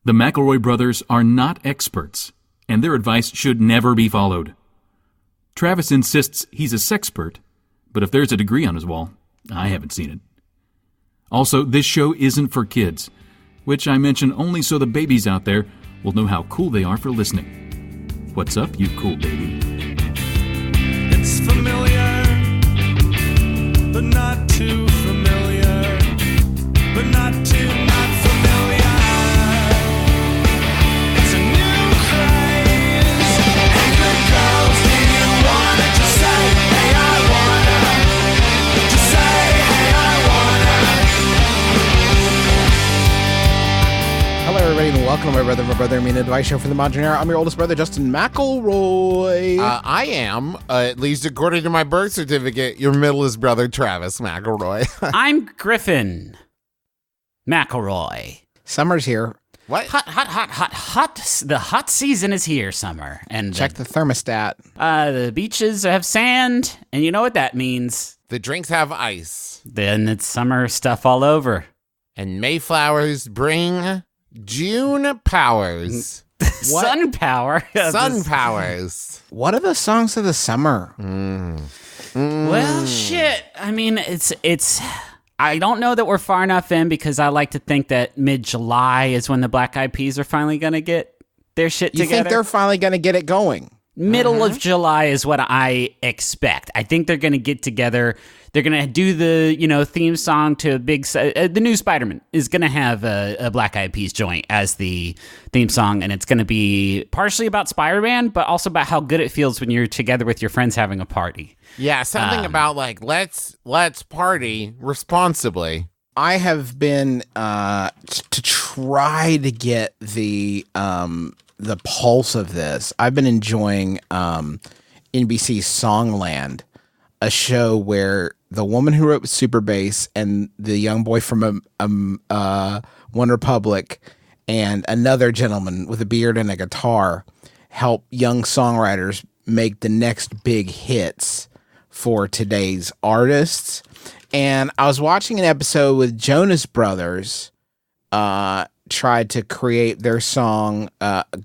The McElroy brothers are not experts, and their advice should never be followed. Travis insists he's a sexpert, but if there's a degree on his wall, I haven't seen it. Also, this show isn't for kids, which I mention only so the babies out there will know how cool they are for listening. What's up, you cool baby? It's familiar, but not too familiar, but not too not familiar. It's a new craze. Hey, good girls, do you wanna just say, hey, I wanna? Just say, hey, I wanna. Hello, everybody, and welcome to My Brother, Me, and Advice Show for the Modern Era. I'm your oldest brother, Justin McElroy. I am, at least according to my birth certificate, your middleest brother, Travis McElroy. I'm Griffin McElroy. Summer's here. What? Hot. The hot season is here, summer. And Check the thermostat. the beaches have sand, and you know what that means. The drinks have ice. Then it's summer stuff all over. And Mayflowers bring June powers. Sun power. Sun powers. What are the songs of the summer? Well, shit. I mean, it's. I don't know that we're far enough in because I like to think that mid-July is when the Black Eyed Peas are finally going to get their shit You together. think they're finally going to get it going? Middle of July is what I expect. I think they're going to get together. They're going to do the, theme song to a big... the new Spider-Man is going to have a Black Eyed Peas joint as the theme song, and it's going to be partially about Spider-Man, but also about how good it feels when you're together with your friends having a party. Yeah, something about like let's party responsibly. I have been to try to get the pulse of this. I've been enjoying NBC's Songland, a show where the woman who wrote Super Bass and the young boy from One Republic and another gentleman with a beard and a guitar help young songwriters make the next big hits for today's artists. And I was watching an episode with Jonas Brothers tried to create their song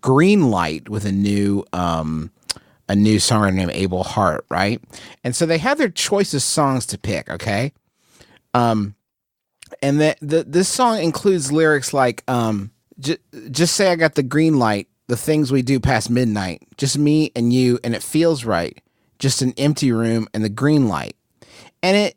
Green Light with a new songwriter named Abel Hart, right? And so they had their choice of songs to pick, okay? And this song includes lyrics like just say I got the green light, the things we do past midnight, just me and you, and it feels right. Just an empty room and the green light. And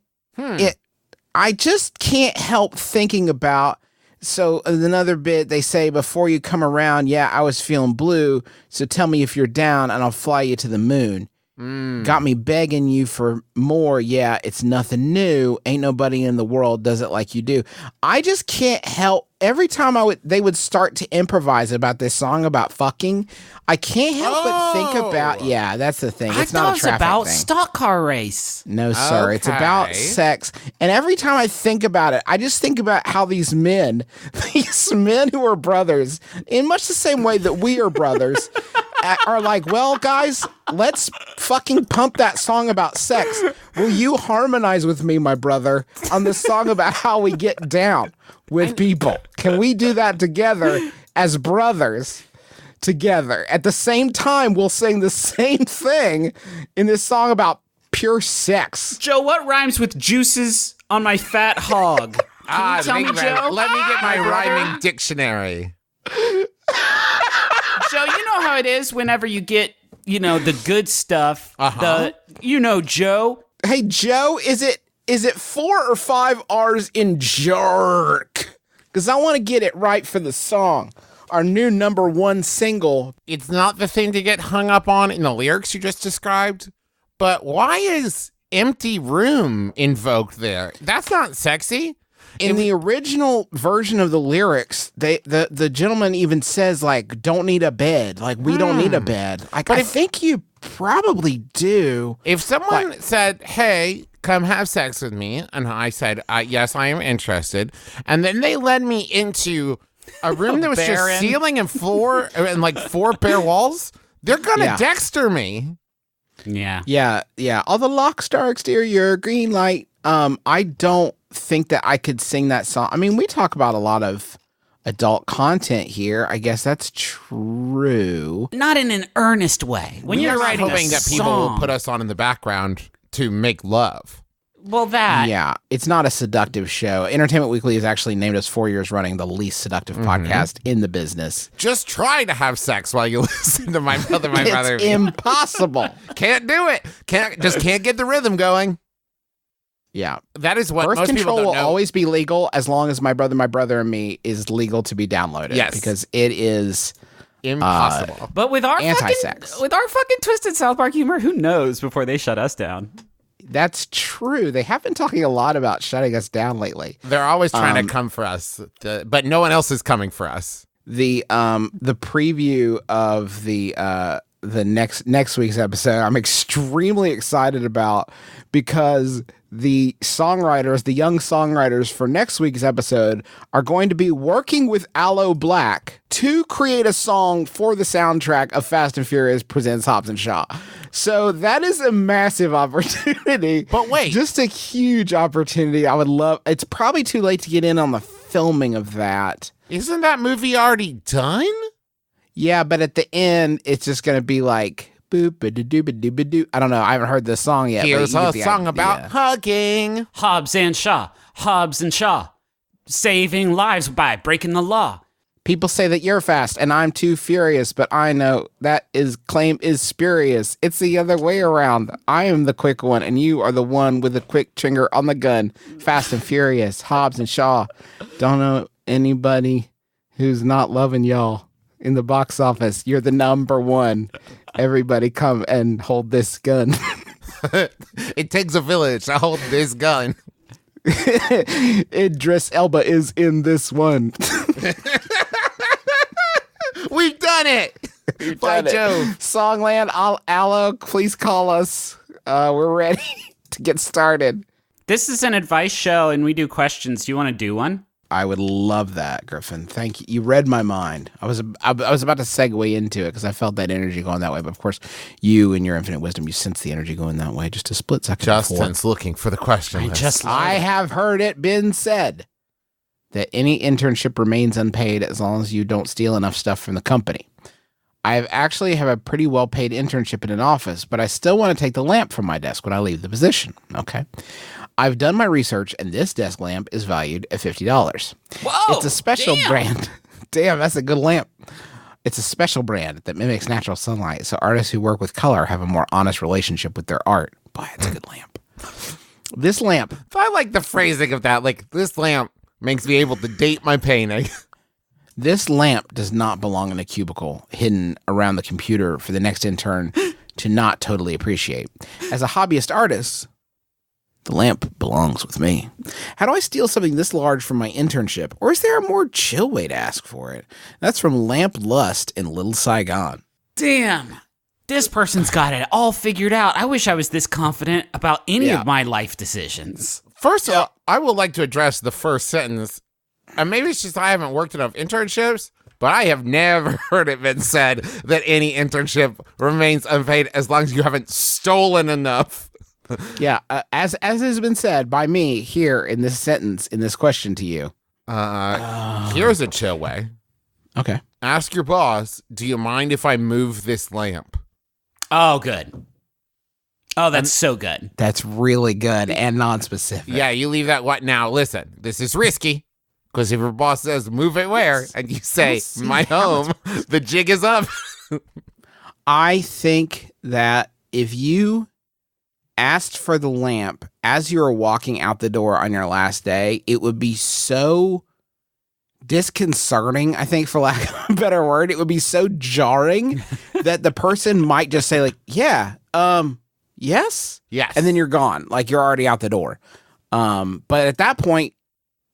I just can't help thinking about, so another bit, they say, before you come around, yeah, I was feeling blue, so tell me if you're down and I'll fly you to the moon. Got me begging you for more, yeah, it's nothing new, ain't nobody in the world does it like you do. I just can't help, every time they would start to improvise about this song about fucking, I can't help but think about, yeah, that's the thing. It's not a traffic about thing. stock car race. No, sir. It's about sex. And every time I think about it, I just think about how these men who are brothers, in much the same way that we are brothers, are like, well, guys, let's fucking pump that song about sex. Will you harmonize with me, my brother, on the song about how we get down with people? Can we do that together as brothers? Together. At the same time, we'll sing the same thing in this song about pure sex. Joe, what rhymes with juices on my fat hog? Can you tell me, Joe? Let me get my rhyming dictionary. Joe, you know how it is whenever you get, the good stuff. Joe. Hey, Joe, is it 4 or 5 R's in jerk? Because I want to get it right for the song. Our new #1 single. It's not the thing to get hung up on in the lyrics you just described, but why is empty room invoked there? That's not sexy. In the original version of the lyrics, the gentleman even says, like, don't need a bed. Like, we don't need a bed. Like, but I think you probably do. If someone said, hey, come have sex with me, and I said, yes, I am interested, and then they led me into a room that was just ceiling and floor and like 4 bare walls, they're gonna Dexter me. Yeah. All the lock, star, exterior, green light. I don't think that I could sing that song. I mean, we talk about a lot of adult content here. I guess that's true. Not in an earnest way. When you're writing hoping a that people song, will put us on in the background to make love. well, that Yeah, it's not a seductive show. Entertainment Weekly has actually named us 4 years running the least seductive podcast in the business. Just try to have sex while you listen to my brother, my brother. It's impossible. Can't do it. Can't get the rhythm going. Yeah. That is what Birth most people control don't will know. always be legal as long as my brother, and me is legal to be downloaded. Yes. Because it is Impossible. But with our Anti-sex. fucking twisted South Park humor, who knows before they shut us down? that's true. They have been talking a lot about shutting us down lately. They're always trying to come for us, but no one else is coming for us. The preview of the next week's episode, I'm extremely excited about, because the young songwriters for next week's episode are going to be working with Aloe Black to create a song for the soundtrack of Fast and Furious Presents Hobbs and Shaw. So that is a massive opportunity. But wait. Just a huge opportunity. I would love, it's probably too late to get in on the filming of that. Isn't that movie already done? Yeah, but at the end, it's just going to be like, boop, ba-da-doo-ba-doo-ba-doo. I don't know. I haven't heard the song yet. Here's but you a get the song idea. about hugging. Hobbs and Shaw, saving lives by breaking the law. People say that you're fast and I'm too furious, but I know that claim is spurious. It's the other way around. I am the quick one and you are the one with the quick finger on the gun. Fast and Furious, Hobbs and Shaw. Don't know anybody who's not loving y'all. In the box office, you're the number one. Everybody come and hold this gun. It takes a village to hold this gun. Idris Elba is in this one. We've done it. By Jove. Songland, Aloe, please call us. We're ready to get started. This is an advice show, and we do questions. Do you want to do one? I would love that, Griffin. Thank you. You read my mind. I was about to segue into it because I felt that energy going that way. But of course, you and your infinite wisdom, you sense the energy going that way just a split second before. Justin's looking for the question. I have heard it been said that any internship remains unpaid as long as you don't steal enough stuff from the company. I have a pretty well-paid internship in an office, but I still want to take the lamp from my desk when I leave the position. Okay. I've done my research, and this desk lamp is valued at $50. Whoa! It's a special brand. Damn, that's a good lamp. It's a special brand that mimics natural sunlight, so artists who work with color have a more honest relationship with their art. Boy, it's a good lamp. This lamp. I like the phrasing of that. Like, this lamp makes me able to date my painting. This lamp does not belong in a cubicle hidden around the computer for the next intern to not totally appreciate. As a hobbyist artist, the lamp belongs with me. How do I steal something this large from my internship? Or is there a more chill way to ask for it? That's from Lamp Lust in Little Saigon. Damn. This person's got it all figured out. I wish I was this confident about any of my life decisions. First of all, I would like to address the first sentence. And maybe it's just I haven't worked enough internships, but I have never heard it been said that any internship remains unpaid as long as you haven't stolen enough. Yeah, as has been said by me here in this sentence, in this question to you. Here's a chill way. Okay. Ask your boss, do you mind if I move this lamp? Oh, good. Oh, that's so good. That's really good and non-specific. Yeah, you leave that. What now? Listen, this is risky. Because if your boss says, move it where? And you say, my home, the jig is up. I think that if you asked for the lamp as you were walking out the door on your last day, it would be so disconcerting, I think, for lack of a better word. It would be so jarring that the person might just say, like, yeah, yes? Yes. And then you're gone. Like, you're already out the door. But at that point,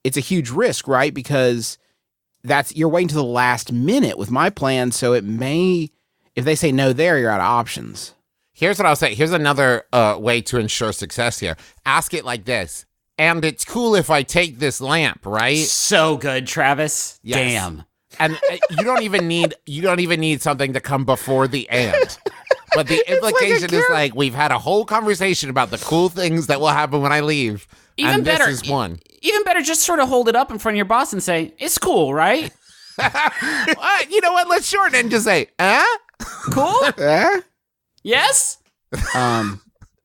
it's a huge risk, right? Because you're waiting to the last minute with my plan. So it may, if they say no there, you're out of options. Here's what I'll say. Here's another way to ensure success here. Ask it like this. And it's cool if I take this lamp, right? So good, Travis. Yes. Damn. And you don't even need something to come before the end. But the implication is like we've had a whole conversation about the cool things that will happen when I leave. Even and better, this is one. Even better, just sort of hold it up in front of your boss and say, "It's cool, right?" You know what? Let's shorten it and just say, Cool? Eh? Yes?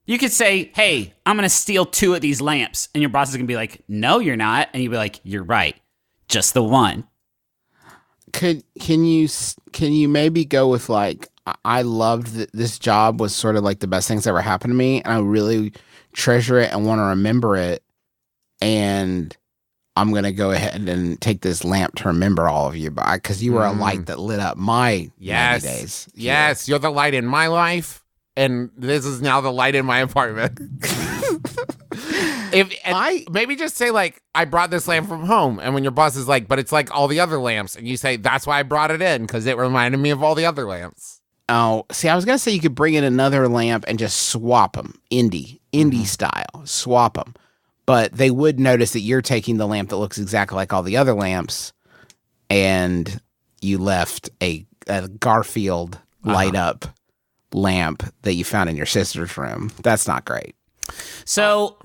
You could say, hey, I'm going to steal 2 of these lamps. And your boss is going to be like, no, you're not. And you'll be like, you're right. Just the one. Can you maybe go with like, I loved that this job was sort of like the best things that ever happened to me, and I really treasure it and want to remember it, and I'm gonna go ahead and take this lamp to remember all of you, because you were a light that lit up my 90 days. Yes, you're the light in my life, and this is now the light in my apartment. Maybe just say like, I brought this lamp from home, and when your boss is like, but it's like all the other lamps, and you say, that's why I brought it in, because it reminded me of all the other lamps. Oh, see, I was gonna say you could bring in another lamp and just swap them, indie style, swap them, but they would notice that you're taking the lamp that looks exactly like all the other lamps, and you left a Garfield light up lamp that you found in your sister's room. That's not great. So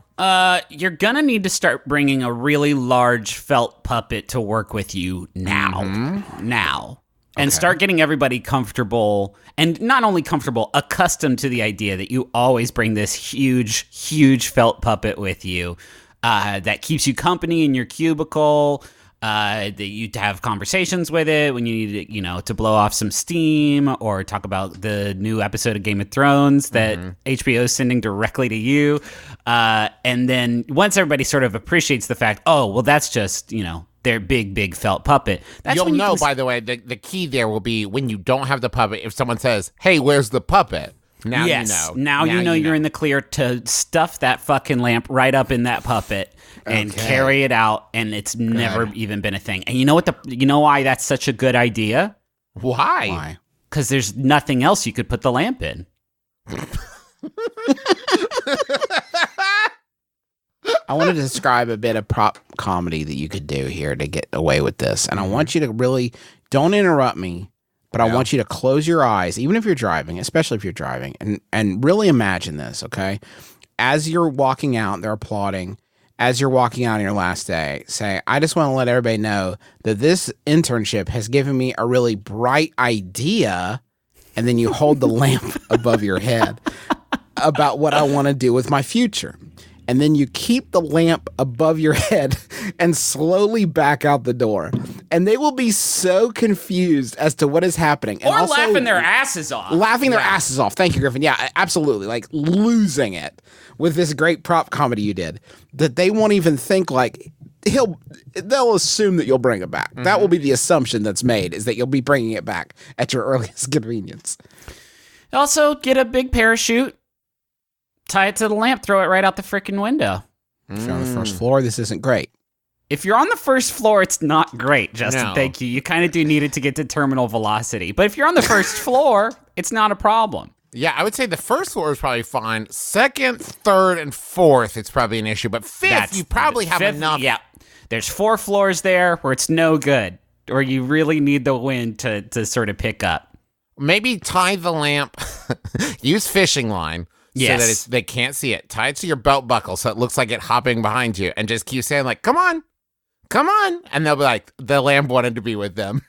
you're going to need to start bringing a really large felt puppet to work with you now. Now. And start getting everybody comfortable, and not only comfortable, accustomed to the idea that you always bring this huge, huge felt puppet with you that keeps you company in your cubicle, that you have conversations with it when you need to blow off some steam or talk about the new episode of Game of Thrones that HBO is sending directly to you. And then once everybody sort of appreciates the fact, oh, well, that's just, their big felt puppet. That's You'll when know, by the way, the key there will be when you don't have the puppet. If someone says, hey, where's the puppet? Now you know. Now you know you're in the clear to stuff that fucking lamp right up in that puppet and carry it out, and it's never even been a thing. And you know why that's such a good idea? Why? Because there's nothing else you could put the lamp in. I want to describe a bit of prop comedy that you could do here to get away with this. And I want you to really, don't interrupt me, but I want you to close your eyes, even if you're driving, especially if you're driving, and really imagine this, okay? As you're walking out, they're applauding. As you're walking out on your last day, say, I just want to let everybody know that this internship has given me a really bright idea. And then you hold the lamp above your head about what I want to do with my future. And then you keep the lamp above your head and slowly back out the door. And they will be so confused as to what is happening. And Or also, laughing their asses off. Laughing their asses off. Thank you, Griffin. Yeah, absolutely. Like losing it with this great prop comedy you did. That they won't even think like, they'll assume that you'll bring it back. That will be the assumption that's made, is that you'll be bringing it back at your earliest convenience. Also, get a big parachute. Tie it to the lamp, throw it right out the freaking window. If you're on the first floor, this isn't great. If you're on the first floor, it's not great, Justin. No. Thank you. You kind of do need it to get to terminal velocity. But if you're on the first floor, it's not a problem. Yeah, I would say the first floor is probably fine. Second, third, and fourth, it's probably an issue. But fifth, you probably have fifth, enough. Yeah. There's 4 floors there where it's no good, or you really need the wind to sort of pick up. Maybe tie the lamp, use fishing line. Yes. So that they can't see it. Tie it to your belt buckle so it looks like it hopping behind you, and just keep saying like, come on. And they'll be like, the lamp wanted to be with them.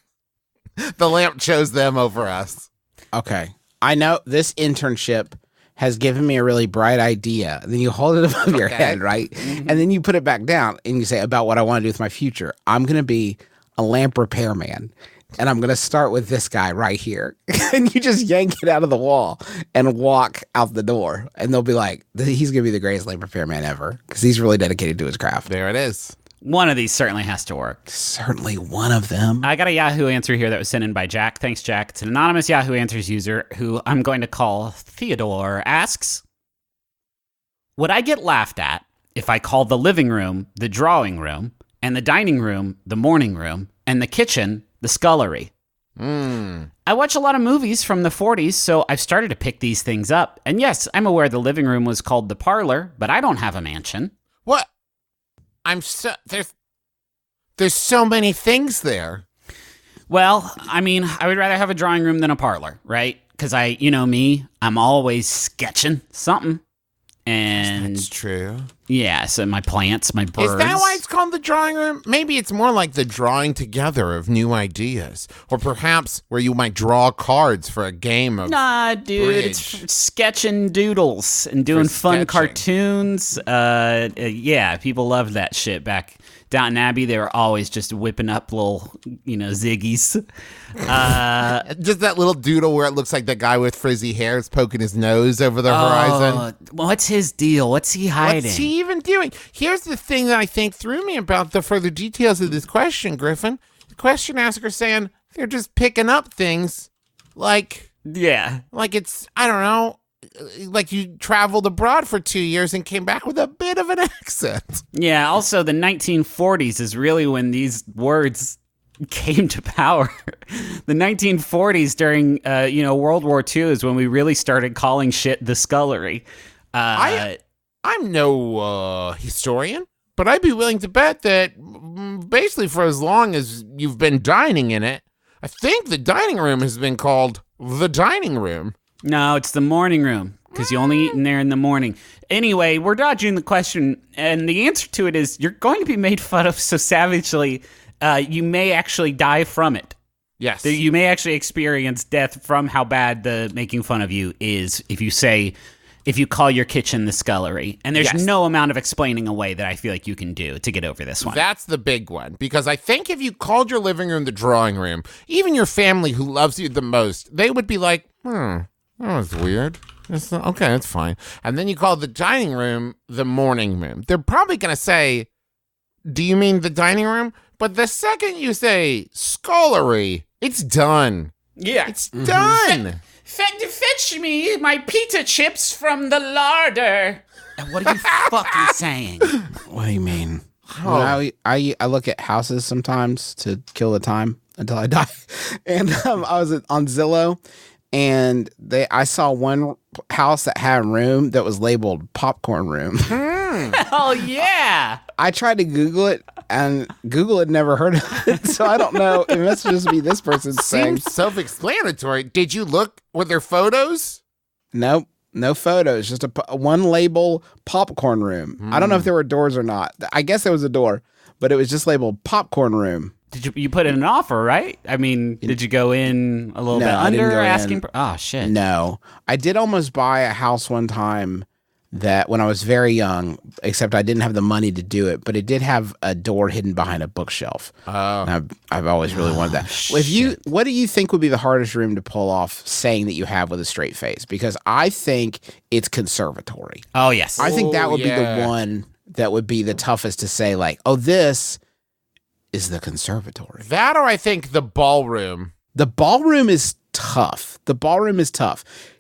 The lamp chose them over us. Okay. I know this internship has given me a really bright idea. Then you hold it above your head, right? And then you put it back down and you say, about what I want to do with my future. I'm going to be a lamp repairman. And I'm going to start with this guy right here. And you just yank it out of the wall and walk out the door. And they'll be like, he's going to be the greatest lamp repairman ever, because he's really dedicated to his craft. There it is. One of these certainly has to work. Certainly one of them. I got a Yahoo answer here that was sent in by Jack. Thanks, Jack. It's an anonymous Yahoo Answers user who I'm going to call Theodore. Asks, would I get laughed at if I called the living room the drawing room and the dining room the morning room and the kitchen the scullery? I watch a lot of movies from the 40s, so I've started to pick these things up. And yes, I'm aware the living room was called the parlor, but I don't have a mansion. What? There's so many things there. Well, I mean, I would rather have a drawing room than a parlor, right? Because me, I'm always sketching something. And That's true. Yeah, so my plants, my birds. Is that why it's called the drawing room? Maybe it's more like the drawing together of new ideas. Or perhaps where you might draw cards for a game of Nah, dude, bridge. it's sketching doodles and doing fun sketching. cartoons. Yeah, people loved that shit back Downton Abbey. They were always just whipping up little, ziggies. Just that little doodle where it looks like the guy with frizzy hair is poking his nose over the horizon. What's his deal? What's he hiding? What's he even doing? Here's the thing that I think threw me about the further details of this question, Griffin. The question asker saying they're just picking up things like it's, I don't know, like you traveled abroad for 2 years and came back with a bit of an accent. Yeah, also the 1940s is really when these words came to power. The 1940s during, World War II is when we really started calling shit the Scullery. I'm no historian, but I'd be willing to bet that basically for as long as you've been dining in it, I think the dining room has been called the dining room. No, it's the morning room, because you only eat in there in the morning. Anyway, we're dodging the question, and the answer to it is you're going to be made fun of so savagely, you may actually die from it. Yes. You may actually experience death from how bad the making fun of you is if you call your kitchen the Scullery. And there's no amount of explaining away that I feel like you can do to get over this one. That's the big one, because I think if you called your living room the drawing room, even your family who loves you the most, they would be like, that was weird. Okay, that's fine. And then you call the dining room the morning room. They're probably going to say, do you mean the dining room? But the second you say Scullery, it's done. Yeah. It's done. Fetch me my pita chips from the larder. And what are you fucking saying? What do you mean? When I look at houses sometimes to kill the time until I die. And I was on Zillow, and I saw one house that had a room that was labeled popcorn room. Oh, yeah. I tried to Google it, and Google had never heard of it, so I don't know. It must just be this person's saying. Seems self-explanatory. Did you look? Were there photos? Nope, no photos. Just one label, popcorn room. I don't know if there were doors or not. I guess there was a door, but it was just labeled popcorn room. Did you put in an offer, right? I mean, did you go in a little bit I didn't under go asking? in. Oh, shit. No, I did almost buy a house one time that when I was very young, except I didn't have the money to do it, but it did have a door hidden behind a bookshelf. Oh. And I've always really wanted that. What do you think would be the hardest room to pull off saying that you have with a straight face? Because I think it's conservatory. Oh, yes. I think that would be the one that would be the toughest to say, like, oh, this is the conservatory. That, or I think the ballroom. The ballroom is tough.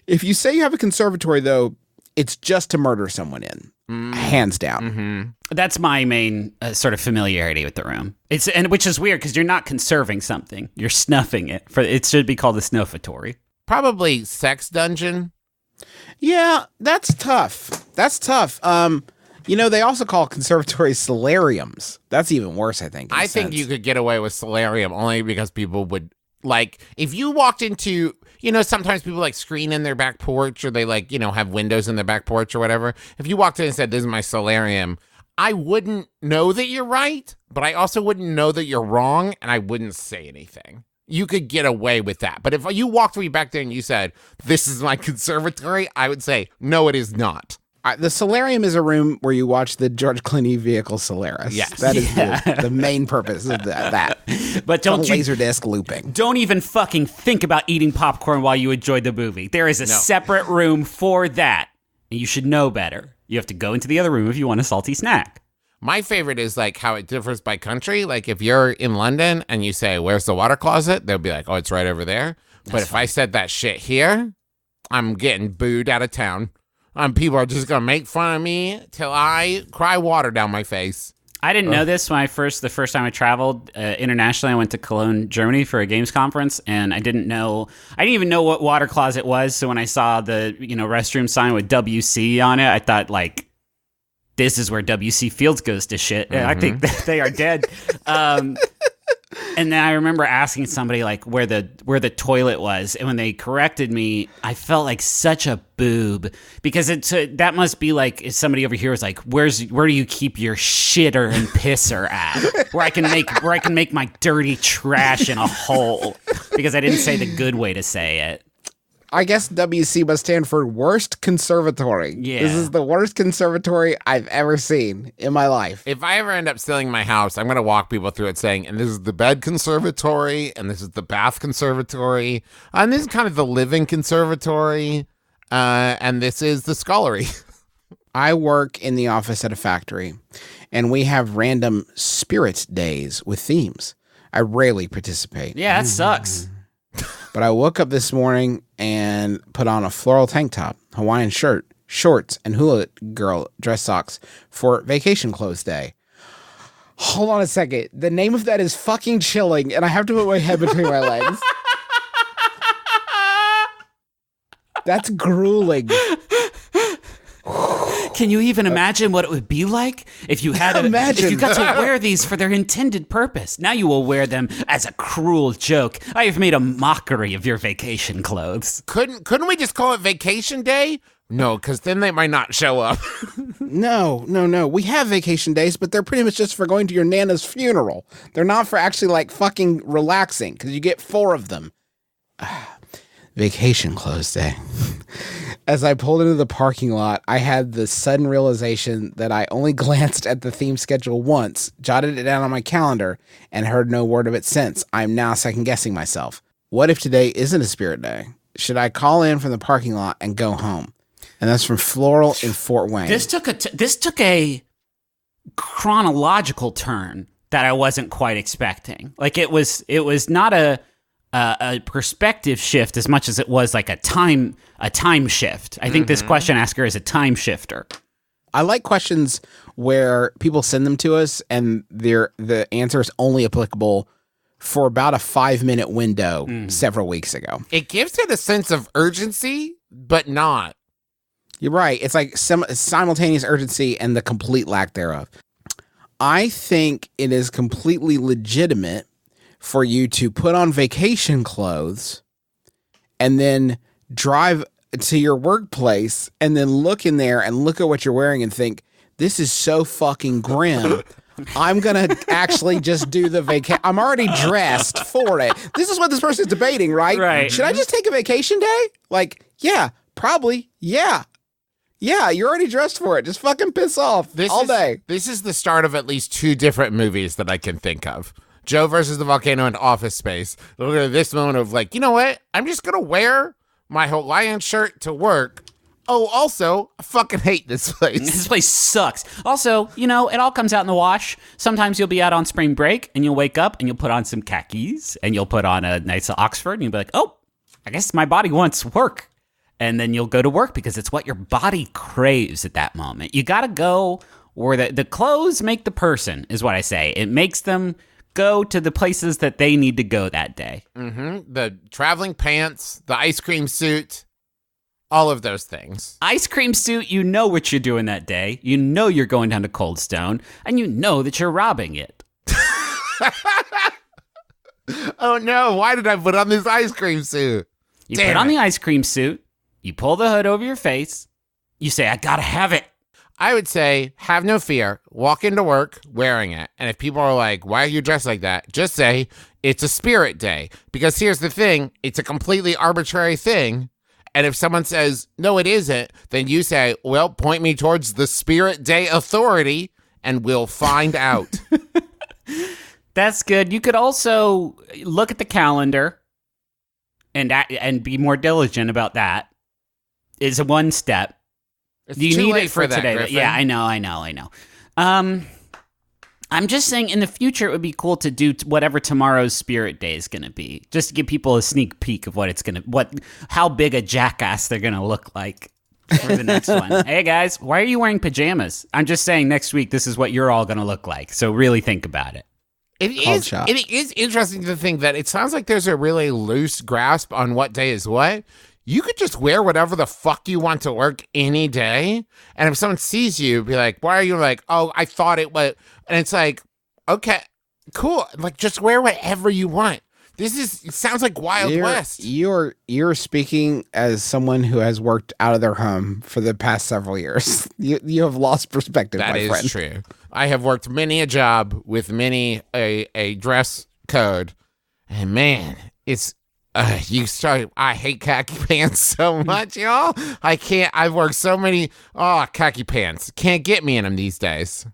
If you say you have a conservatory, though, it's just to murder someone in, hands down. Mm-hmm. That's my main sort of familiarity with the room. Which is weird because you're not conserving something; you're snuffing it. It should be called the snuffatory. Probably sex dungeon. Yeah, that's tough. They also call conservatories solariums. That's even worse, I think. I think you could get away with solarium only because people would, like, if you walked into, sometimes people like screen in their back porch, or they like, have windows in their back porch or whatever. If you walked in and said, this is my solarium, I wouldn't know that you're right, but I also wouldn't know that you're wrong, and I wouldn't say anything. You could get away with that. But if you walked me back there and you said, this is my conservatory, I would say, no, it is not. The solarium is a room where you watch the George Clooney vehicle Solaris. Yes. That is the main purpose of that. But don't you Laserdisc looping. Don't even fucking think about eating popcorn while you enjoy the movie. There is a separate room for that. And you should know better. You have to go into the other room if you want a salty snack. My favorite is like how it differs by country. Like if you're in London and you say, where's the water closet? They'll be like, oh, it's right over there. But if I said that shit here, I'm getting booed out of town. People are just going to make fun of me till I cry water down my face. I didn't know this when the first time I traveled internationally. I went to Cologne, Germany for a games conference, and I didn't even know what water closet was. So when I saw the restroom sign with WC on it, I thought, like, this is where WC Fields goes to shit. I think that they are dead. And then I remember asking somebody like where the toilet was, and when they corrected me, I felt like such a boob because that must be like if somebody over here was like, where do you keep your shitter and pisser at? Where I can make my dirty trash in a hole because I didn't say the good way to say it. I guess WC must stand for worst conservatory. Yeah. This is the worst conservatory I've ever seen in my life. If I ever end up selling my house, I'm going to walk people through it saying, and this is the bed conservatory, and this is the bath conservatory, and this is kind of the living conservatory, and this is the scullery. I work in the office at a factory, and we have random spirit days with themes. I rarely participate. Yeah, that sucks. But I woke up this morning and put on a floral tank top, Hawaiian shirt, shorts, and hula girl dress socks for vacation clothes day. Hold on a second. The name of that is fucking chilling, and I have to put my head between my legs. That's grueling. Can you even imagine what it would be like if you had if you got to wear these for their intended purpose? Now you will wear them as a cruel joke. I have made a mockery of your vacation clothes. Couldn't we just call it vacation day? No, because then they might not show up. No. We have vacation days, but they're pretty much just for going to your Nana's funeral. They're not for actually like fucking relaxing because you get 4 of them. Vacation clothes day. As I pulled into the parking lot, I had the sudden realization that I only glanced at the theme schedule once, jotted it down on my calendar, and heard no word of it since. I'm now second-guessing myself. What if today isn't a spirit day? Should I call in from the parking lot and go home? And that's from Floral in Fort Wayne. This took a chronological turn that I wasn't quite expecting. Like it was not a perspective shift as much as it was like a time shift. I think this question asker is a time shifter. I like questions where people send them to us and the answer is only applicable for about a 5-minute window several weeks ago. It gives it a sense of urgency, but not. You're right. It's like simultaneous urgency and the complete lack thereof. I think it is completely legitimate for you to put on vacation clothes and then drive to your workplace and then look in there and look at what you're wearing and think, this is so fucking grim. I'm going to actually just do the vacation. I'm already dressed for it. This is what this person's debating, right? Right. Should I just take a vacation day? Like, yeah, probably. Yeah. Yeah, you're already dressed for it. Just fucking piss off all day. This is the start of at least 2 different movies that I can think of. Joe versus the volcano and Office Space. Look at this moment of like, you know what? I'm just going to wear my Hawaiian shirt to work. Oh, also, I fucking hate this place. This place sucks. Also, it all comes out in the wash. Sometimes you'll be out on spring break and you'll wake up and you'll put on some khakis and you'll put on a nice Oxford and you'll be like, oh, I guess my body wants work. And then you'll go to work because it's what your body craves at that moment. You got to go where the clothes make the person, is what I say. It makes them go to the places that they need to go that day. Mm-hmm. The traveling pants, the ice cream suit, all of those things. Ice cream suit, you know what you're doing that day. You know you're going down to Cold Stone, and you know that you're robbing it. Oh no, why did I put on this ice cream suit? You put on the ice cream suit, you pull the hood over your face, you say, I gotta have it. I would say, have no fear. Walk into work wearing it. And if people are like, why are you dressed like that? Just say, it's a spirit day. Because here's the thing. It's a completely arbitrary thing. And if someone says, no, it isn't, then you say, well, point me towards the spirit day authority and we'll find out. That's good. You could also look at the calendar and be more diligent about that. It's a one step. It's you too need late it for that, today. Griffin. Yeah, I know. I'm just saying in the future it would be cool to do whatever tomorrow's spirit day is going to be, just to give people a sneak peek of how big a jackass they're going to look like for the next one. Hey guys, why are you wearing pajamas? I'm just saying next week this is what you're all going to look like. So really think about it. It is interesting to think that it sounds like there's a really loose grasp on what day is what. You could just wear whatever the fuck you want to work any day. And if someone sees you, be like, why are you like, oh, I thought it was. And it's like, okay, cool. Like, just wear whatever you want. It sounds like Wild West. You're speaking as someone who has worked out of their home for the past several years. You have lost perspective, my friend. That is true. I have worked many a job with many a dress code, and man, it's I hate khaki pants so much, y'all. I can't. I've worked so many khaki pants. Can't get me in them these days.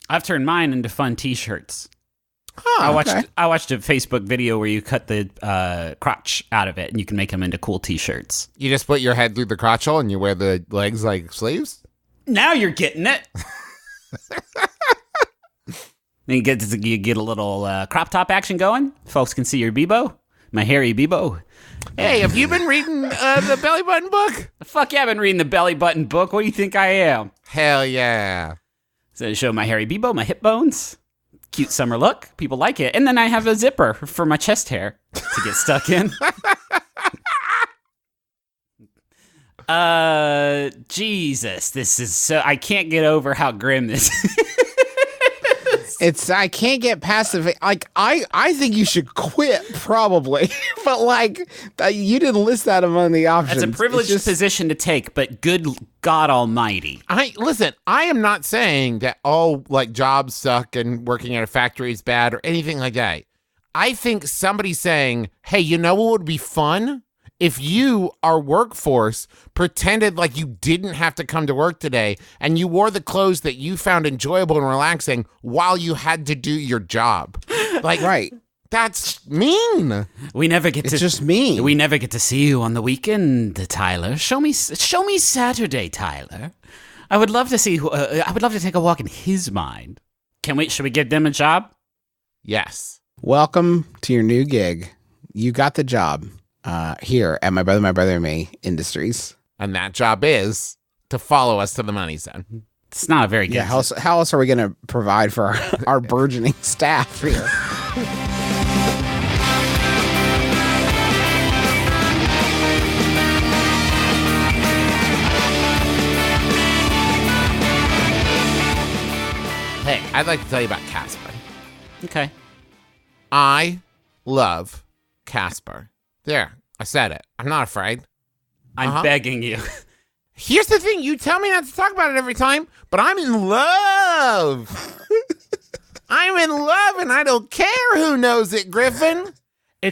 I've turned mine into fun T-shirts. Huh, I watched a Facebook video where you cut the crotch out of it and you can make them into cool T-shirts. You just put your head through the crotch hole and you wear the legs like sleeves? Now you're getting it. Then you get a little crop top action going. Folks can see your Bebo, my hairy Bebo. Hey, have you been reading the belly button book? Fuck yeah, I've been reading the belly button book. What do you think I am? Hell yeah. So I show my hairy Bebo, my hip bones. Cute summer look. People like it. And then I have a zipper for my chest hair to get stuck in. Jesus, this is so... I can't get over how grim this is. I can't get past the... Like, I think you should quit, probably. But, like, you didn't list that among the options. That's a privileged position to take, but good God almighty. Listen, I am not saying that all, like, jobs suck and working at a factory is bad or anything like that. I think somebody saying, hey, you know what would be fun? If you, our workforce, pretended like you didn't have to come to work today and you wore the clothes that you found enjoyable and relaxing while you had to do your job. Like, right. That's mean. It's just mean. We never get to see you on the weekend, Tyler. Show me Saturday, Tyler. I would love to see. I would love to take a walk in his mind. Should we give them a job? Yes. Welcome to your new gig. You got the job here at My Brother and Me Industries. And that job is to follow us to the money zone. It's not a very good. Yeah. How else are we going to provide for our burgeoning staff here? Hey, I'd like to tell you about Casper. Okay. I love Casper. There, I said it. I'm not afraid. I'm begging you. Here's the thing. You tell me not to talk about it every time, but I'm in love. I'm in love, and I don't care who knows it, Griffin.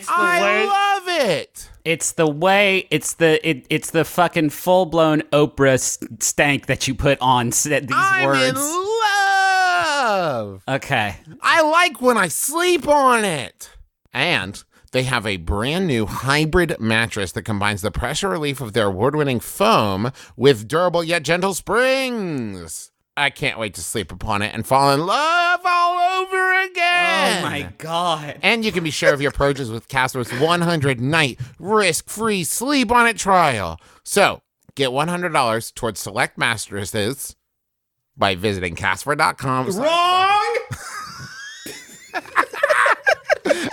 I love it. It's the way. It's the fucking full blown Oprah stank that you put on these words. I'm in love. Okay. I like when I sleep on it. And they have a brand new hybrid mattress that combines the pressure relief of their award-winning foam with durable yet gentle springs. I can't wait to sleep upon it and fall in love all over again. Oh my God. And you can be sure of your purchase with Casper's 100-night risk-free sleep on it trial. So get $100 towards select mattresses by visiting Casper.com. Wrong!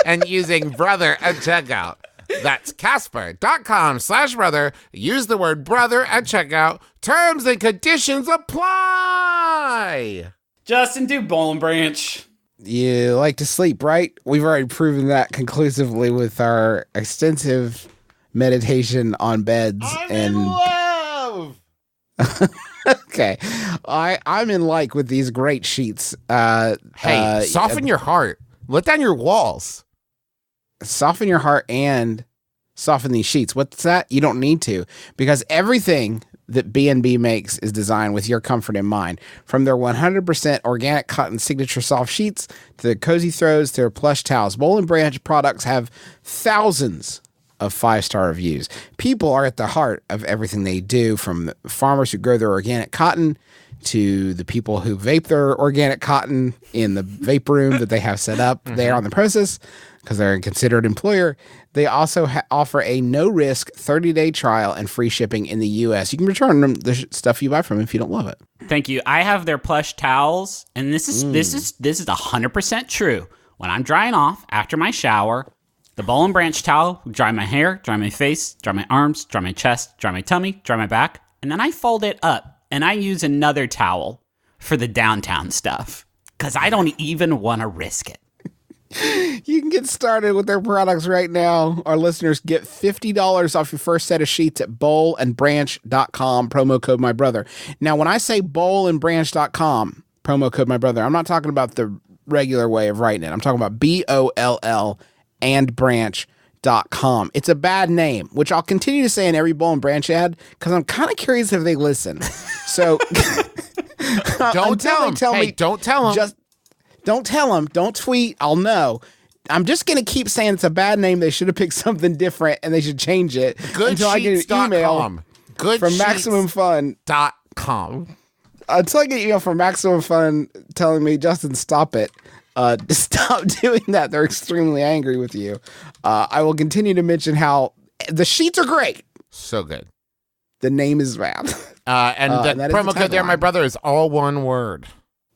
And using brother at checkout. That's Casper.com/brother. Use the word brother at checkout. Terms and conditions apply. Justin, do Bowl and Branch. You like to sleep, right? We've already proven that conclusively with our extensive meditation on beds. I'm in love. Okay. I'm in like with these great sheets. Hey, soften your heart. Let down your walls. Soften your heart and soften these sheets. What's that? You don't need to, because everything that B&B makes is designed with your comfort in mind. From their 100% organic cotton signature soft sheets to their cozy throws to their plush towels, Bowl and Branch products have thousands of 5-star reviews. People are at the heart of everything they do, from farmers who grow their organic cotton to the people who vape their organic cotton in the vape room that they have set up there on the premises because they're a considered employer. They also offer a no-risk 30-day trial and free shipping in the U.S. You can return them, the stuff you buy from them if you don't love it. Thank you. I have their plush towels, and this is 100% true. When I'm drying off after my shower, the Bowl and Branch towel, dry my hair, dry my face, dry my arms, dry my chest, dry my tummy, dry my back, and then I fold it up, and I use another towel for the downtown stuff. because I don't even want to risk it. You can get started with their products right now. Our listeners get $50 off your first set of sheets at bowlandbranch.com, promo code MyBrother. Now, when I say bowlandbranch.com, promo code MyBrother, I'm not talking about the regular way of writing it. I'm talking about BOLL and branch.com. It's a bad name, which I'll continue to say in every Bowl and Branch ad because I'm kind of curious if they listen. So Don't tell them. Don't tell them. Just don't tell them. Don't tweet. I'll know. I'm just going to keep saying it's a bad name. They should have picked something different and they should change it until I get an email from Maximum Fun. .com. Until I get an email from Maximum Fun telling me, Justin, stop it. Stop doing that. They're extremely angry with you. I will continue to mention how the sheets are great. So good. The name is bad. And the promo code there, my brother, is all one word.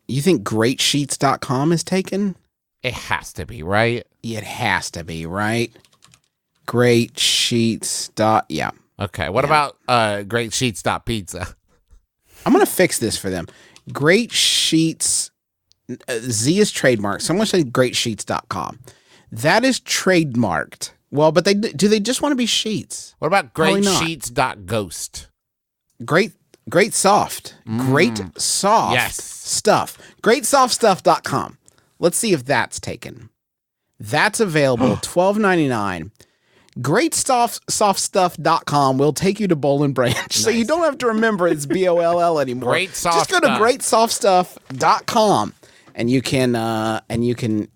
You think greatsheets.com is taken? It has to be, right? It has to be, right? Great Sheets. Yeah. Okay. What about greatsheets.pizza? I'm going to fix this for them. Great Sheets. Z is trademarked. Someone said greatsheets.com. That is trademarked. Well, but do they just want to be sheets? What about greatsheets.ghost? Great soft. Great soft Yes. stuff. Greatsoftstuff.com. Let's see if that's taken. That's available $12.99. Greatsoftstuff.com will take you to Bowl and Branch. Nice. So you don't have to remember it's BOLL anymore. Great soft Just go to stuff. greatsoftstuff.com and you can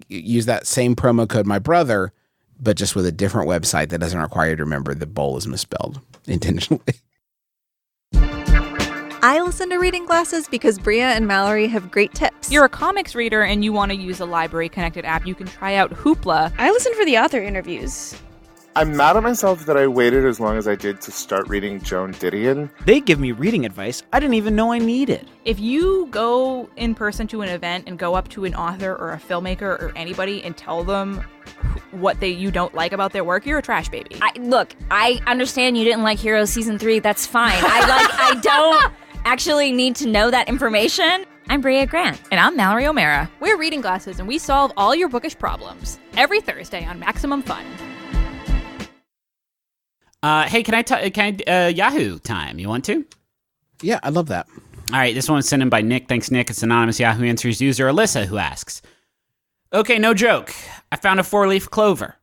use that same promo code my brother, but just with a different website that doesn't require you to remember the bowl is misspelled intentionally. I listen to Reading Glasses because Bria and Mallory have great tips. You're a comics reader and you want to use a library-connected app. You can try out Hoopla. I listen for the author interviews. I'm mad at myself that I waited as long as I did to start reading Joan Didion. They give me reading advice I didn't even know I needed. If you go in person to an event and go up to an author or a filmmaker or anybody and tell them what you don't like about their work, you're a trash baby. Look, I understand you didn't like Heroes Season 3. That's fine. I don't actually need to know that information. I'm Bria Grant. And I'm Mallory O'Mara. We're Reading Glasses and we solve all your bookish problems. Every Thursday on Maximum Fun. Hey, can I Yahoo time? You want to? Yeah, I love that. All right, this one's sent in by Nick. Thanks, Nick. It's anonymous Yahoo Answers user Alyssa who asks, okay, no joke. I found a 4-leaf clover.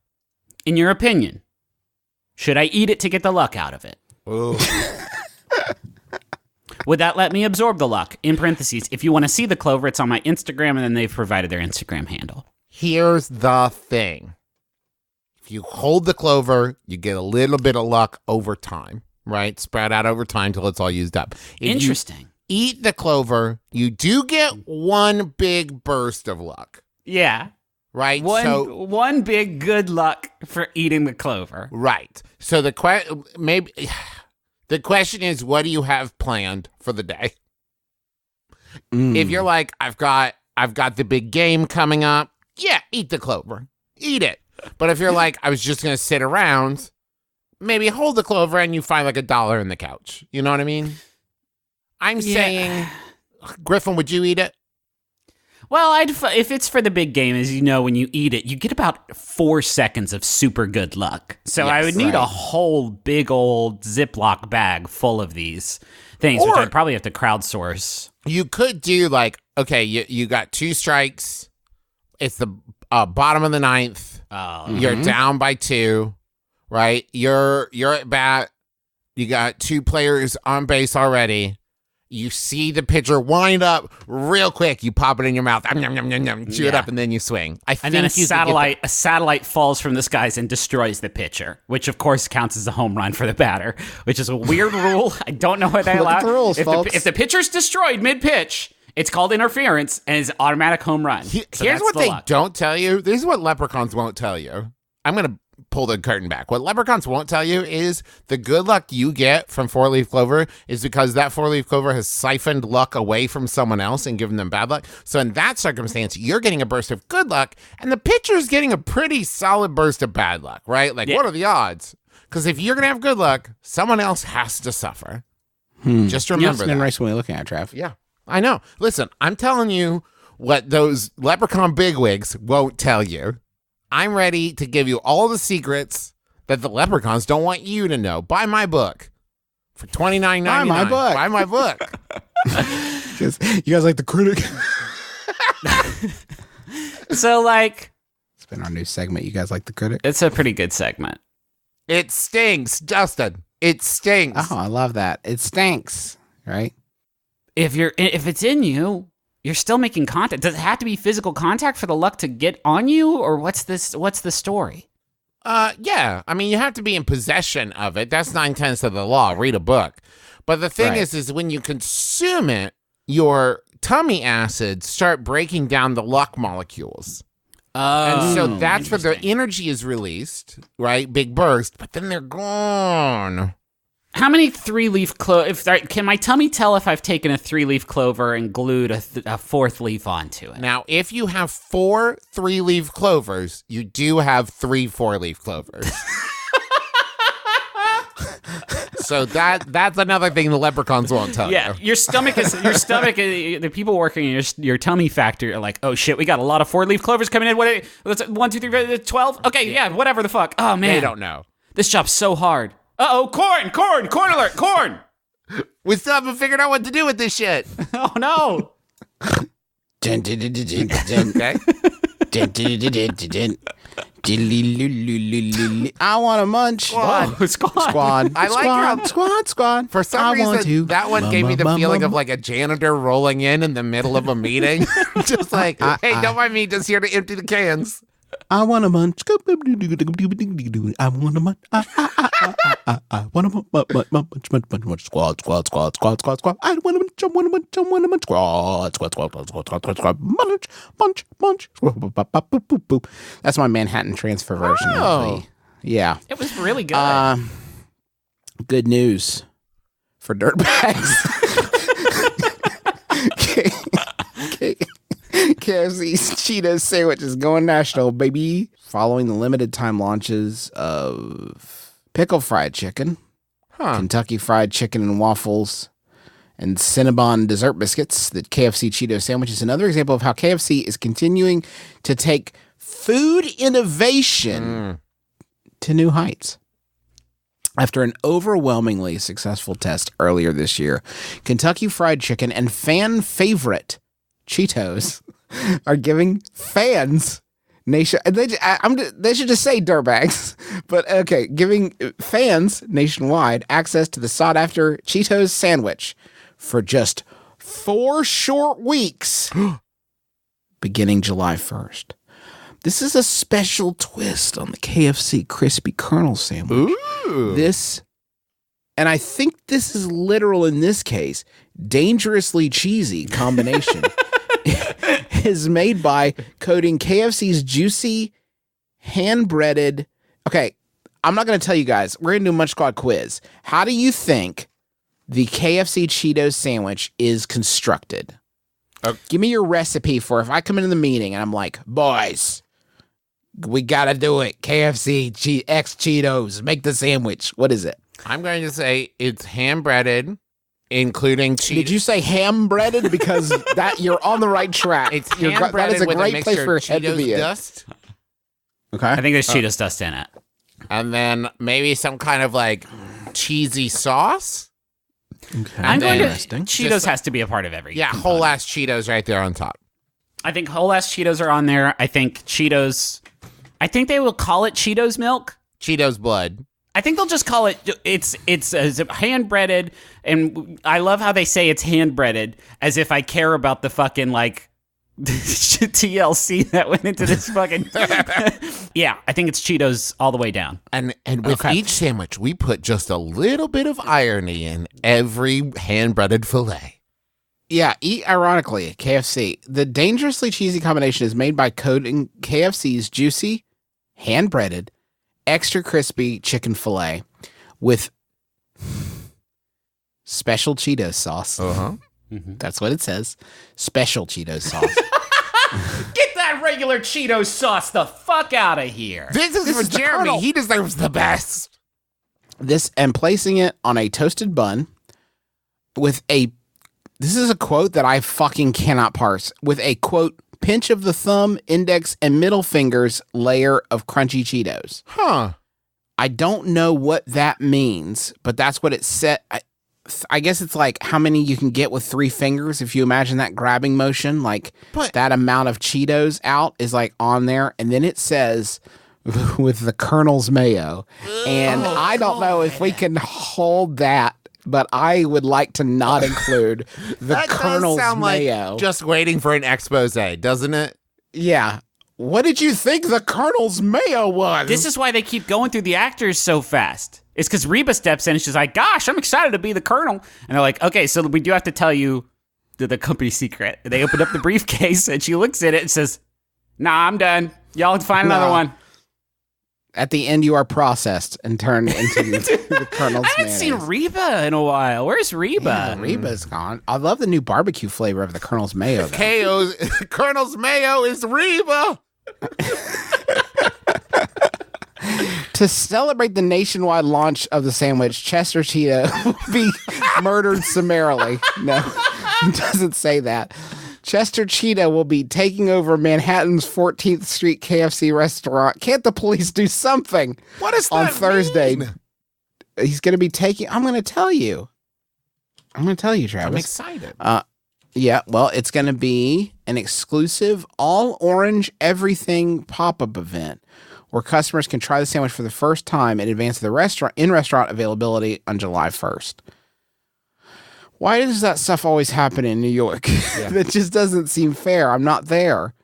In your opinion, should I eat it to get the luck out of it? Ooh. Would that let me absorb the luck? In parentheses, if you want to see the clover, it's on my Instagram, and then they've provided their Instagram handle. Here's the thing. If you hold the clover, you get a little bit of luck over time, right? Spread out over time till it's all used up. If Interesting. You eat the clover, you do get one big burst of luck. Yeah. Right? One big good luck for eating the clover. Right. So the question is, what do you have planned for the day? If you're like, I've got the big game coming up, yeah, eat the clover. Eat it. But if you're like, I was just going to sit around, maybe hold the clover and you find like $1 in the couch. You know what I mean? I'm saying, Griffin, would you eat it? Well, if it's for the big game, as you know, when you eat it, you get about 4 seconds of super good luck. So Yes, I would need a whole big old Ziploc bag full of these things, which I'd probably have to crowdsource. You could do like, okay, you got 2 strikes. It's the bottom of the 9th. You're down by 2, right? You're at bat. You got 2 players on base already. You see the pitcher wind up real quick. You pop it in your mouth, chew it up, and then you swing. And then a satellite falls from the skies and destroys the pitcher, which of course counts as a home run for the batter, which is a weird rule. I don't know what they allow. Look at the rules, folks. If the pitcher's destroyed mid-pitch, it's called interference and it's automatic home run. Here's what they don't tell you. This is what leprechauns won't tell you. I'm going to pull the curtain back. What leprechauns won't tell you is the good luck you get from 4-leaf clover is because that 4-leaf clover has siphoned luck away from someone else and given them bad luck. So in that circumstance, you're getting a burst of good luck and the pitcher's getting a pretty solid burst of bad luck, right? Like, what are the odds? Because if you're going to have good luck, someone else has to suffer. Just remember that. Nice way of looking at it, Trav. Yeah, I know. Listen, I'm telling you what those leprechaun bigwigs won't tell you. I'm ready to give you all the secrets that the leprechauns don't want you to know. Buy my book for $29.99. Buy my book. Buy my book. You guys like The Critic? So, like, It's been our new segment. You guys like The Critic? it's a pretty good segment. It stinks, Justin. It stinks. Oh, I love that. It stinks, right? If it's in you, you're still making contact. Does it have to be physical contact for the luck to get on you, or what's the story? Yeah. I mean, you have to be in possession of it. That's 9/10 of the law. Read a book. But the thing Right. is when you consume it, your tummy acids start breaking down the luck molecules. And so that's where the energy is released, right? Big burst, but then they're gone. How many 3-leaf clover? Can my tummy tell if I've taken a 3-leaf clover and glued a fourth leaf onto it? Now, if you have 4 3-leaf clovers, you do have 3 4-leaf clovers. So that's another thing the leprechauns won't tell Yeah, you. your stomach. The people working in your tummy factory are like, oh shit, we got a lot of 4-leaf clovers coming in. What? 1, 2, 3, 12. Okay, yeah, whatever the fuck. Oh man, They don't know. This job's so hard. Corn alert, corn. We still haven't figured out what to do with this shit. Oh no. Okay. I want to munch. Whoa, squad. I like how- Squad. For some reason, that one gave me the feeling of like a janitor rolling in the middle of a meeting. Just like, hey, don't mind me, just here to empty the cans. I want to munch. I want to munch. I want to munch. Squad. I want to munch. Squad. Munch. That's my Manhattan Transfer version. Oh. Yeah. It was really good. Good news for dirtbags. KFC's Cheetos sandwich is going national, baby. Following the limited time launches of pickle fried chicken, Kentucky fried chicken and waffles, and Cinnabon dessert biscuits, the KFC Cheetos sandwich is another example of how KFC is continuing to take food innovation to new heights. After an overwhelmingly successful test earlier this year, Kentucky Fried Chicken and fan favorite Cheetos are giving fans they should just say dirtbags, but okay, giving fans nationwide access to the sought-after Cheetos sandwich for just 4 short weeks, beginning July 1st. This is a special twist on the KFC crispy kernel sandwich. Ooh. And I think this is literal in this case, dangerously cheesy combination is made by coating KFC's juicy, hand-breaded... Okay, I'm not going to tell you guys. We're going to do a Munch Squad quiz. How do you think the KFC Cheetos sandwich is constructed? Give me your recipe for if I come into the meeting and I'm like, boys, we got to do it. KFC X Cheetos, make the sandwich. What is it? I'm going to say it's hand-breaded, including cheese. Did you say ham-breaded? Because that you're on the right track. It's That hand-breaded is a with great a place mixture for a of head to be Cheetos in. dust, Okay. I think there's Cheetos dust in it. and then maybe some kind of like cheesy sauce. Okay. I'm going to. Interesting. Cheetos has to be a part of every. Yeah, whole ass Cheetos right there on top. I think whole ass Cheetos are on there. I think Cheetos. I think they will call it Cheetos milk. Cheetos blood. I think they'll just call it. It's hand breaded, and I love how they say it's hand breaded, as if I care about the fucking like TLC that went into this fucking. Yeah, I think it's Cheetos all the way down. And with each sandwich, we put just a little bit of irony in every hand-breaded fillet. Yeah, ironically, KFC. The dangerously cheesy combination is made by coating KFC's juicy, hand-breaded, extra crispy chicken fillet with special Cheetos sauce. Uh-huh. That's what it says. Special Cheetos sauce. Get that regular Cheetos sauce the fuck out of here. This is for is the Jeremy. Colonel. He deserves the best. This and placing it on a toasted bun with a This is a quote that I fucking cannot parse. With a, quote, pinch of the thumb, index, and middle fingers layer of crunchy Cheetos. Huh. I don't know what that means, but that's what it said. I guess it's like how many you can get with 3 fingers. If you imagine that grabbing motion, like that amount of Cheetos out is like on there. And then it says with the Colonel's Mayo. And I don't know if we can hold that, but I would like to not include the Colonel's Mayo. Like just waiting for an expose, doesn't it? Yeah. What did you think the Colonel's Mayo was? This is why they keep going through the actors so fast. It's because Reba steps in and she's like, gosh, I'm excited to be the Colonel. And they're like, okay, so we do have to tell you the company secret. They open up the briefcase and she looks at it and says, nah, I'm done. Y'all find another one. At the end, you are processed and turned into the Colonel's I haven't seen Reba in a while. Where's Reba? Yeah, Reba's gone. I love the new barbecue flavor of the Colonel's Mayo. Colonel's Mayo is Reba. To celebrate the nationwide launch of the sandwich, Chester Cheetah will be murdered summarily. No, it doesn't say that. Chester Cheetah will be taking over Manhattan's 14th Street KFC restaurant. Can't the police do something? What does that on Thursday? mean? He's going to be taking. I'm going to tell you. Travis. I'm excited. Yeah, well, it's going to be an exclusive all-orange everything pop-up event where customers can try the sandwich for the first time in advance of the in-restaurant availability on July 1st. Why does that stuff always happen in New York? Yeah. That just doesn't seem fair. I'm not there.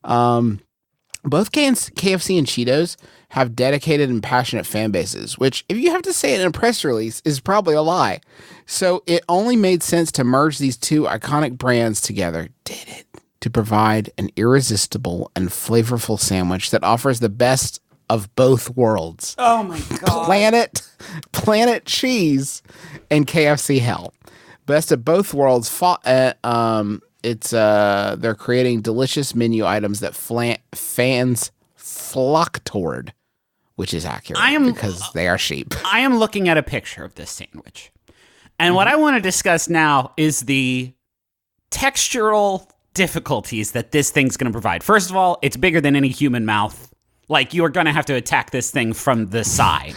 Both KFC and Cheetos have dedicated and passionate fan bases, which, if you have to say it in a press release, is probably a lie. So it only made sense to merge these two iconic brands together. Did it? To provide an irresistible and flavorful sandwich that offers the best of both worlds. Oh my God. Planet cheese and KFC hell. Best of both worlds. They're creating delicious menu items that fans flock toward, which is accurate because they are sheep. I am looking at a picture of this sandwich. And what I want to discuss now is the textural difficulties that this thing's going to provide. First of all, it's bigger than any human mouth. Like, you're going to have to attack this thing from the side.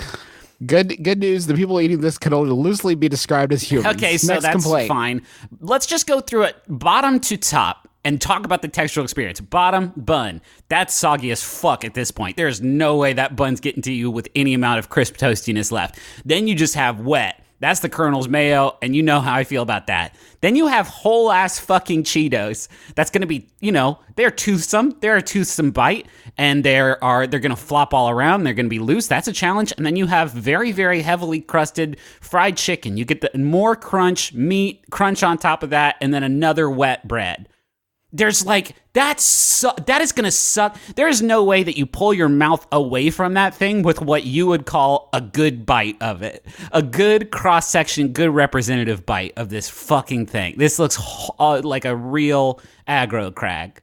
Good news. The people eating this can only loosely be described as humans. Okay, so that's fine. Let's just go through it bottom to top and talk about the textural experience. Bottom, bun. That's soggy as fuck at this point. There's no way that bun's getting to you with any amount of crisp toastiness left. Then you just have wet. That's the Colonel's Mayo, and you know how I feel about that. Then you have whole-ass fucking Cheetos. That's going to be, they're toothsome. They're a toothsome bite, and they're going to flop all around. They're going to be loose. That's a challenge. And then you have very, very heavily crusted fried chicken. You get the more meat crunch on top of that, and then another wet bread. There's that is going to suck. There is no way that you pull your mouth away from that thing with what you would call a good bite of it. A good cross-section, good representative bite of this fucking thing. This looks like a real aggro crag.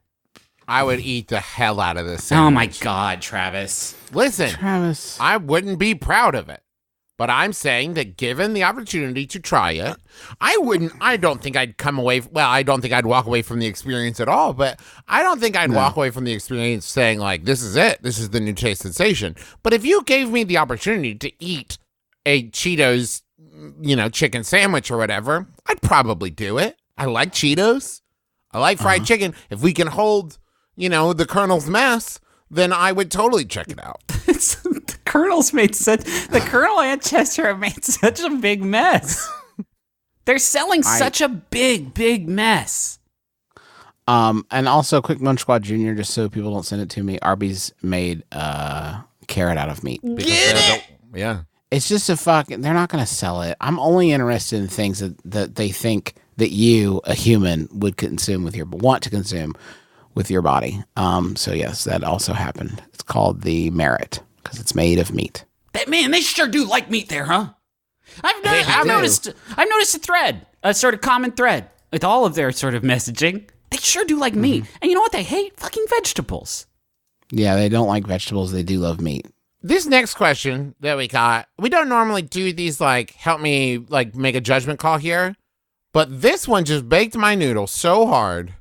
I would eat the hell out of this sandwich. Oh my God, Travis. Listen, Travis. I wouldn't be proud of it. But I'm saying that given the opportunity to try it, I don't think I'd I don't think I'd walk away from the experience at all, but I don't think I'd walk away from the experience saying, like, this is it. This is the new taste sensation. But if you gave me the opportunity to eat a Cheetos, chicken sandwich or whatever, I'd probably do it. I like Cheetos. I like fried chicken. If we can hold, the Colonel's mess, then I would totally check it out. The Colonel and Chester have made such a big mess. They're selling such a big mess. And also, Quick Munch Squad Jr., just so people don't send it to me, Arby's made carrot out of meat. Yeah. It's just they're not going to sell it. I'm only interested in things that they think that you, a human, would consume want to consume with your body. So yes, that also happened. It's called the Merit because it's made of meat. Man, they sure do like meat there, huh? I've noticed a thread, a sort of common thread with all of their sort of messaging. They sure do like meat. And you know what they hate? Fucking vegetables. Yeah, they don't like vegetables. They do love meat. This next question that we got, we don't normally do these, help me, make a judgment call here. But this one just baked my noodle so hard,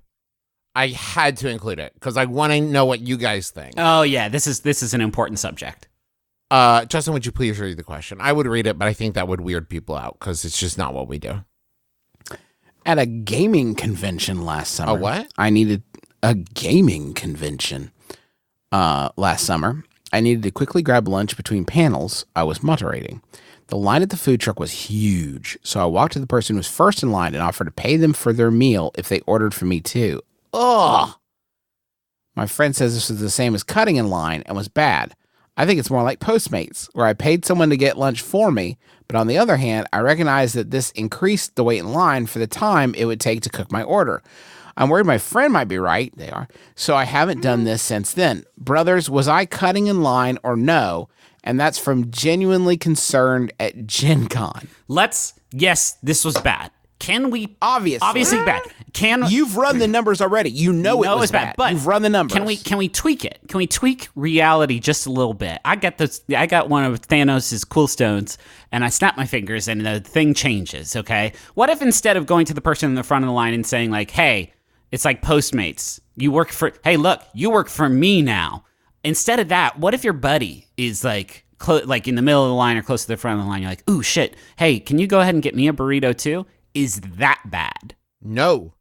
I had to include it because I want to know what you guys think. Oh yeah, this is an important subject. Justin, would you please read the question? I would read it, but I think that would weird people out because it's just not what we do. At a gaming convention last summer. A what? I needed a gaming convention last summer. I needed to quickly grab lunch between panels I was moderating. The line at the food truck was huge, so I walked to the person who was first in line and offered to pay them for their meal if they ordered for me too. Ugh! My friend says this was the same as cutting in line and was bad. I think it's more like Postmates, where I paid someone to get lunch for me, but on the other hand, I recognize that this increased the wait in line for the time it would take to cook my order. I'm worried my friend might be right. They are. So I haven't done this since then. Brothers, was I cutting in line or no? And that's from Genuinely Concerned at Gen Con. Yes, this was bad. Can we? Obviously bad. You've run the numbers already. You know it was bad. But you've run the numbers. Can we tweak it? Can we tweak reality just a little bit? I got one of Thanos' cool stones, and I snap my fingers, and the thing changes. Okay. What if instead of going to the person in the front of the line and saying like, "Hey, it's like Postmates. You work for me now." Instead of that, what if your buddy is like in the middle of the line or close to the front of the line? You're like, "Ooh, shit. Hey, can you go ahead and get me a burrito too?" Is that bad? No.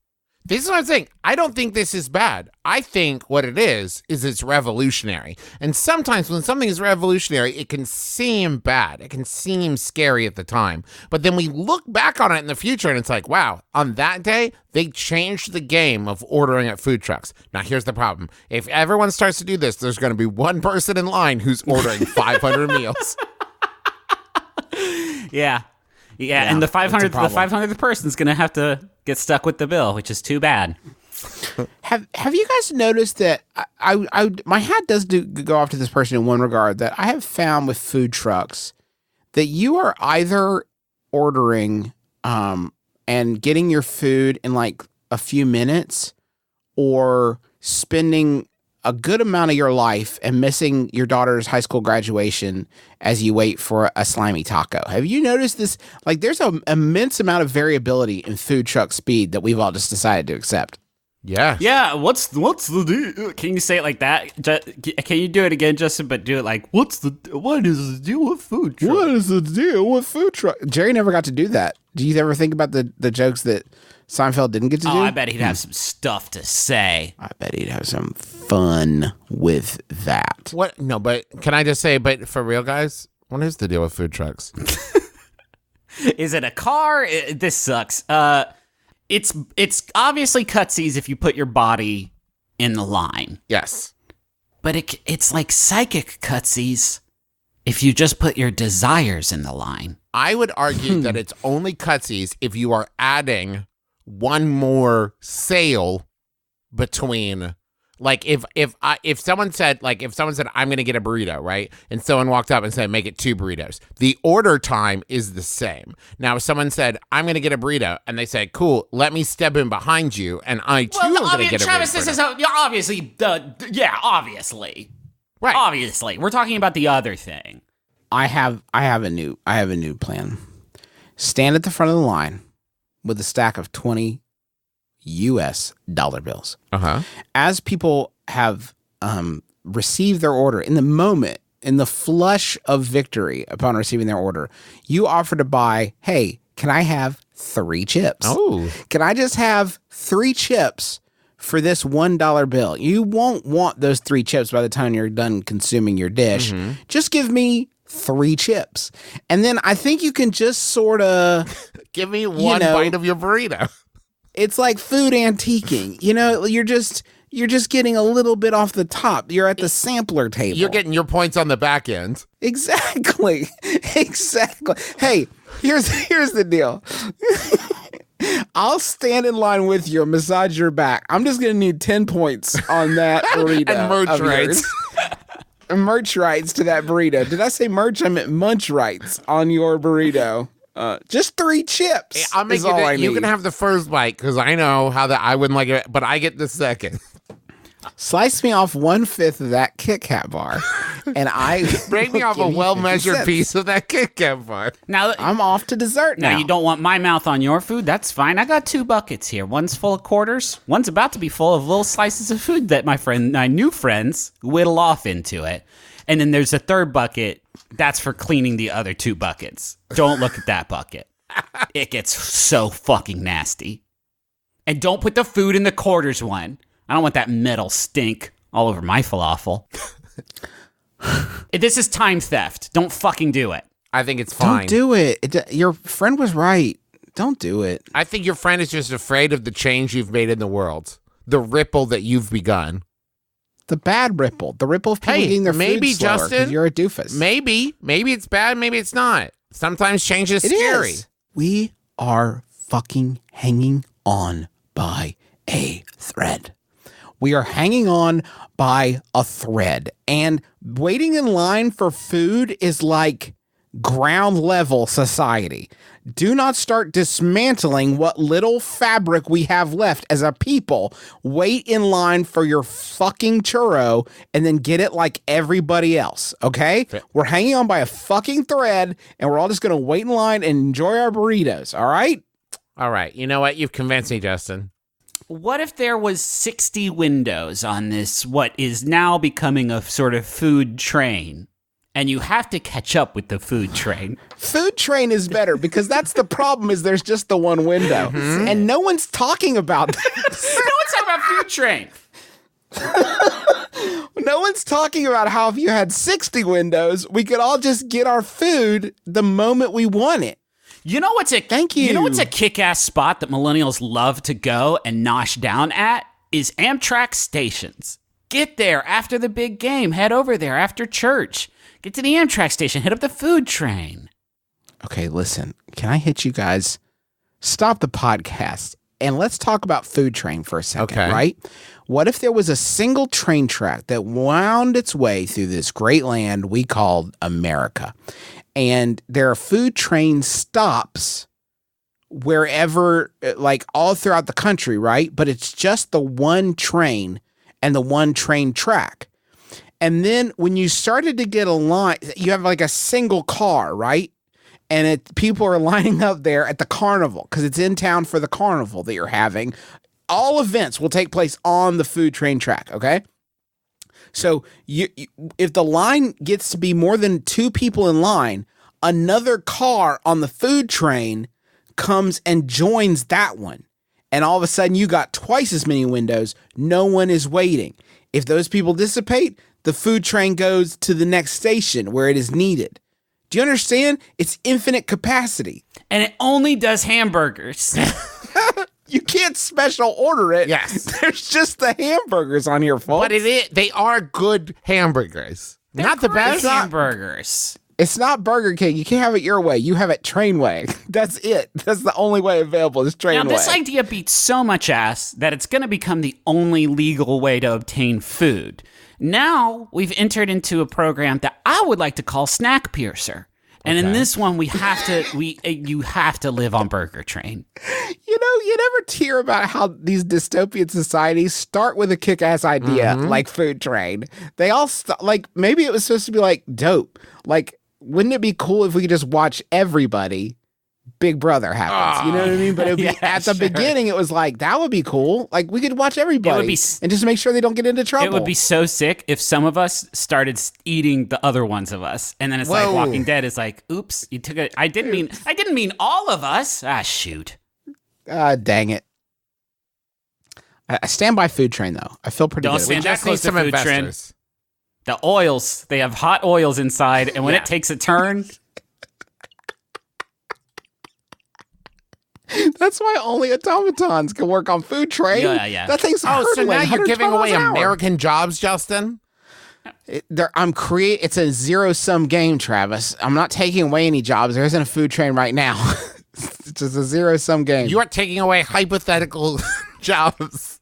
This is what I'm saying. I don't think this is bad. I think what it is it's revolutionary. And sometimes when something is revolutionary, it can seem bad. It can seem scary at the time. But then we look back on it in the future and it's like, wow, on that day, they changed the game of ordering at food trucks. Now, here's the problem. If everyone starts to do this, there's going to be one person in line who's ordering 500 meals. Yeah. Yeah, and the 500th person's going to have to get stuck with the bill, which is too bad. Have you guys noticed that I my hat does go off to this person in one regard, that I have found with food trucks that you are either ordering and getting your food in like a few minutes, or spending a good amount of your life and missing your daughter's high school graduation as you wait for a slimy taco. Have you noticed this? Like, there's an immense amount of variability in food truck speed that we've all just decided to accept. Yeah. Yeah. What's the deal? Can you say it like that? Can you do it again, Justin? But do it like, what is the deal with food truck? What is the deal with food truck? Jerry never got to do that. Do you ever think about the jokes that Seinfeld didn't get to do? Oh, I bet he'd have some stuff to say. I bet he'd have some fun with that. What? No, but can I just say, but for real, guys, what is the deal with food trucks? Is it a car? This sucks. It's obviously Cutsies if you put your body in the line. Yes. But it's like psychic Cutsies if you just put your desires in the line. I would argue that it's only Cutsies if you are adding one more sale between, like, if someone said I'm going to get a burrito, right? And someone walked up and said, make it 2 burritos. The order time is the same. Now, if someone said, I'm going to get a burrito, and they said, cool, let me step in behind you, and I too am going to get a Travis, burrito. this is obviously, right. Obviously, we're talking about the other thing. I have a new plan. Stand at the front of the line with a stack of 20 US dollar bills. Uh-huh. As people have received their order, in the moment, in the flush of victory upon receiving their order, you offer to buy, hey, can I have 3 chips? Oh. Can I just have 3 chips for this $1 bill? You won't want those 3 chips by the time you're done consuming your dish. Mm-hmm. Just give me 3 chips. And then I think you can just sort of give me one bite of your burrito. It's like food antiquing. You're just getting a little bit off the top. You're at the sampler table. You're getting your points on the back end. Exactly. Hey, here's the deal. I'll stand in line with you and massage your back. I'm just going to need 10 points on that burrito. And merch rights. Merch rights to that burrito. Did I say merch? I meant munch rights on your burrito. Just 3 chips. I'll make you can have the first bite because I know how that I wouldn't like it, but I get the second. Slice me off 1/5 of that Kit Kat bar, and I Break me will off a give you well-measured 50 piece cents. of that Kit Kat bar. Now, I'm off to dessert now. you don't want my mouth on your food? That's fine. I got 2 buckets here. One's full of quarters. One's about to be full of little slices of food that my new friends whittle off into it. And then there's a third bucket. That's for cleaning the other 2 buckets. Don't look at that bucket. It gets so fucking nasty. And don't put the food in the quarters one. I don't want that metal stink all over my falafel. This is time theft. Don't fucking do it. I think it's fine. Don't do it. Your friend was right. Don't do it. I think your friend is just afraid of the change you've made in the world. The ripple that you've begun. The bad ripple. The ripple of people getting their maybe, food slower 'cause Justin, you're a doofus. Maybe it's bad, maybe it's not. Sometimes change is scary. Is. We are fucking hanging on by a thread. We are hanging on by a thread. And waiting in line for food is like ground level society. Do not start dismantling what little fabric we have left as a people. Wait in line for your fucking churro and then get it like everybody else, okay? We're hanging on by a fucking thread and we're all just going to wait in line and enjoy our burritos, all right? All right. You know what? You've convinced me, Justin. What if there was 60 windows on this, what is now becoming a sort of food train? And you have to catch up with the food train. Food train is better because that's the problem is there's just the one window. And no one's talking about that. No one's talking about food train. No one's talking about how if you had 60 windows, we could all just get our food the moment we want it. You know what's Thank you. You know what's a kick-ass spot that millennials love to go and nosh down at is Amtrak stations. Get there after the big game. Head over there after church. Get to the Amtrak station. Hit up the food train. Okay, listen. Can I hit you guys? Stop the podcast and let's talk about food train for a second, Okay. right? What if there was a single train track that wound its way through this great land we called America? And there are food train stops wherever, like all throughout the country, right? But it's just the one train and the one train track. And then when you started to get a line, you have like a single car, right? And people are lining up there at the carnival because it's in town for the carnival that you're having. All events will take place on the food train track, okay? So if the line gets to be more than 2 people in line, another car on the food train comes and joins that one. And all of a sudden you got twice as many windows. No one is waiting. If those people dissipate, the food train goes to the next station where it is needed. Do you understand? It's infinite capacity. And it only does hamburgers. You can't special order it. Yes. There's just the hamburgers on here, folks. But they are good hamburgers. They're not the great best. hamburgers. It's not Burger King. You can't have it your way. You have it train way. That's it. That's the only way available is train Now, way. this idea beats so much ass that it's going to become the only legal way to obtain food. Now, we've entered into a program that I would like to call Snack Piercer. And in this one, you have to live on Burger Train. You know, you never hear about how these dystopian societies start with a kick-ass idea like food train. They all like maybe it was supposed to be like dope. Like, wouldn't it be cool if we could just watch everybody? Big Brother happens. You know what I mean? But it'd be, at the beginning, it was like, that would be cool. Like, we could watch everybody and just make sure they don't get into trouble. It would be so sick if some of us started eating the other ones of us. And then it's like Walking Dead is like, oops, you took it. I didn't mean all of us. Ah, shoot. Dang it. I stand by food train, though. I feel pretty Don't good. stand that just need close to some food train. investors. The oils, they have hot oils inside. And when it takes a turn... That's why only automatons can work on food train. Yeah. That thing's So now you're giving away American. American jobs, Justin? It's a zero-sum game, Travis. I'm not taking away any jobs. There isn't a food train right now. It's just a zero-sum game. You are taking away hypothetical jobs.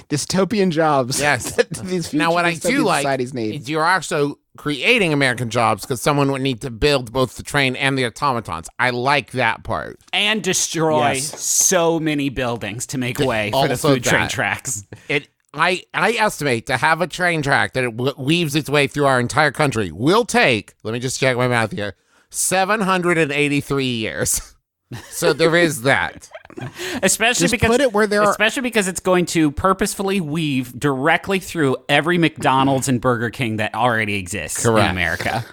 Dystopian jobs. Yes. that these Now, what I future do dystopian like societies need. is you're also creating American jobs because someone would need to build both the train and the automatons. I like that part. And destroy so many buildings to make way for the Also food train that. tracks. It I estimate to have a train track that weaves its way through our entire country will take, let me just check my math here, 783 years. So there is that. Especially because it's going to purposefully weave directly through every McDonald's and Burger King that already exists in America.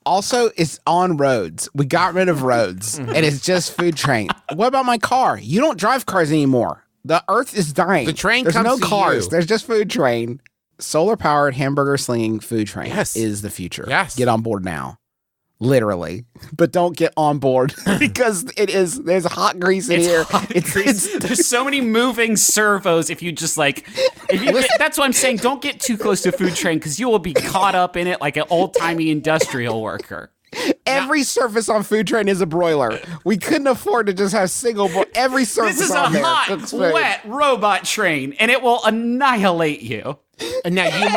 Also, it's on roads. We got rid of roads, and it's just food train. What about my car? You don't drive cars anymore. The earth is dying. The train There's comes no to cars. you. There's just food train. Solar-powered hamburger slinging food train Yes. is the future. Yes. Get on board now. Literally. But don't get on board because there's hot grease in here. There's so many moving servos if you just that's why I'm saying don't get too close to food train because you will be caught up in it like an old-timey industrial worker. Every surface on food train is a broiler. We couldn't afford to just have every surface This is on a there hot, cooks food. wet robot train, and it will annihilate you. And now you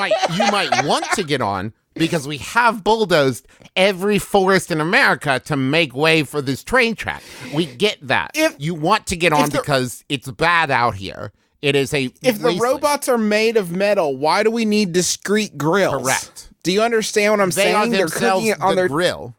might want to get on because we have bulldozed every forest in America to make way for this train track. We get that. If you want to get on because it's bad out here. It is a If the robots are made of metal, why do we need discrete grills? Correct. Do you understand what I'm saying? They're cooking it on their grill.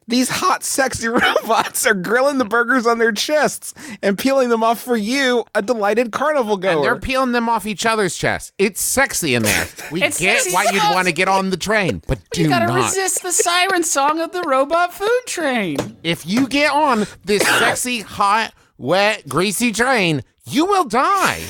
These hot, sexy robots are grilling the burgers on their chests and peeling them off for you, a delighted carnival goer. And they're peeling them off each other's chests. It's sexy in there. We get why you'd want to get on the train, but you gotta not. resist the siren song of the robot food train. If you get on this sexy, hot, wet, greasy train, you will die.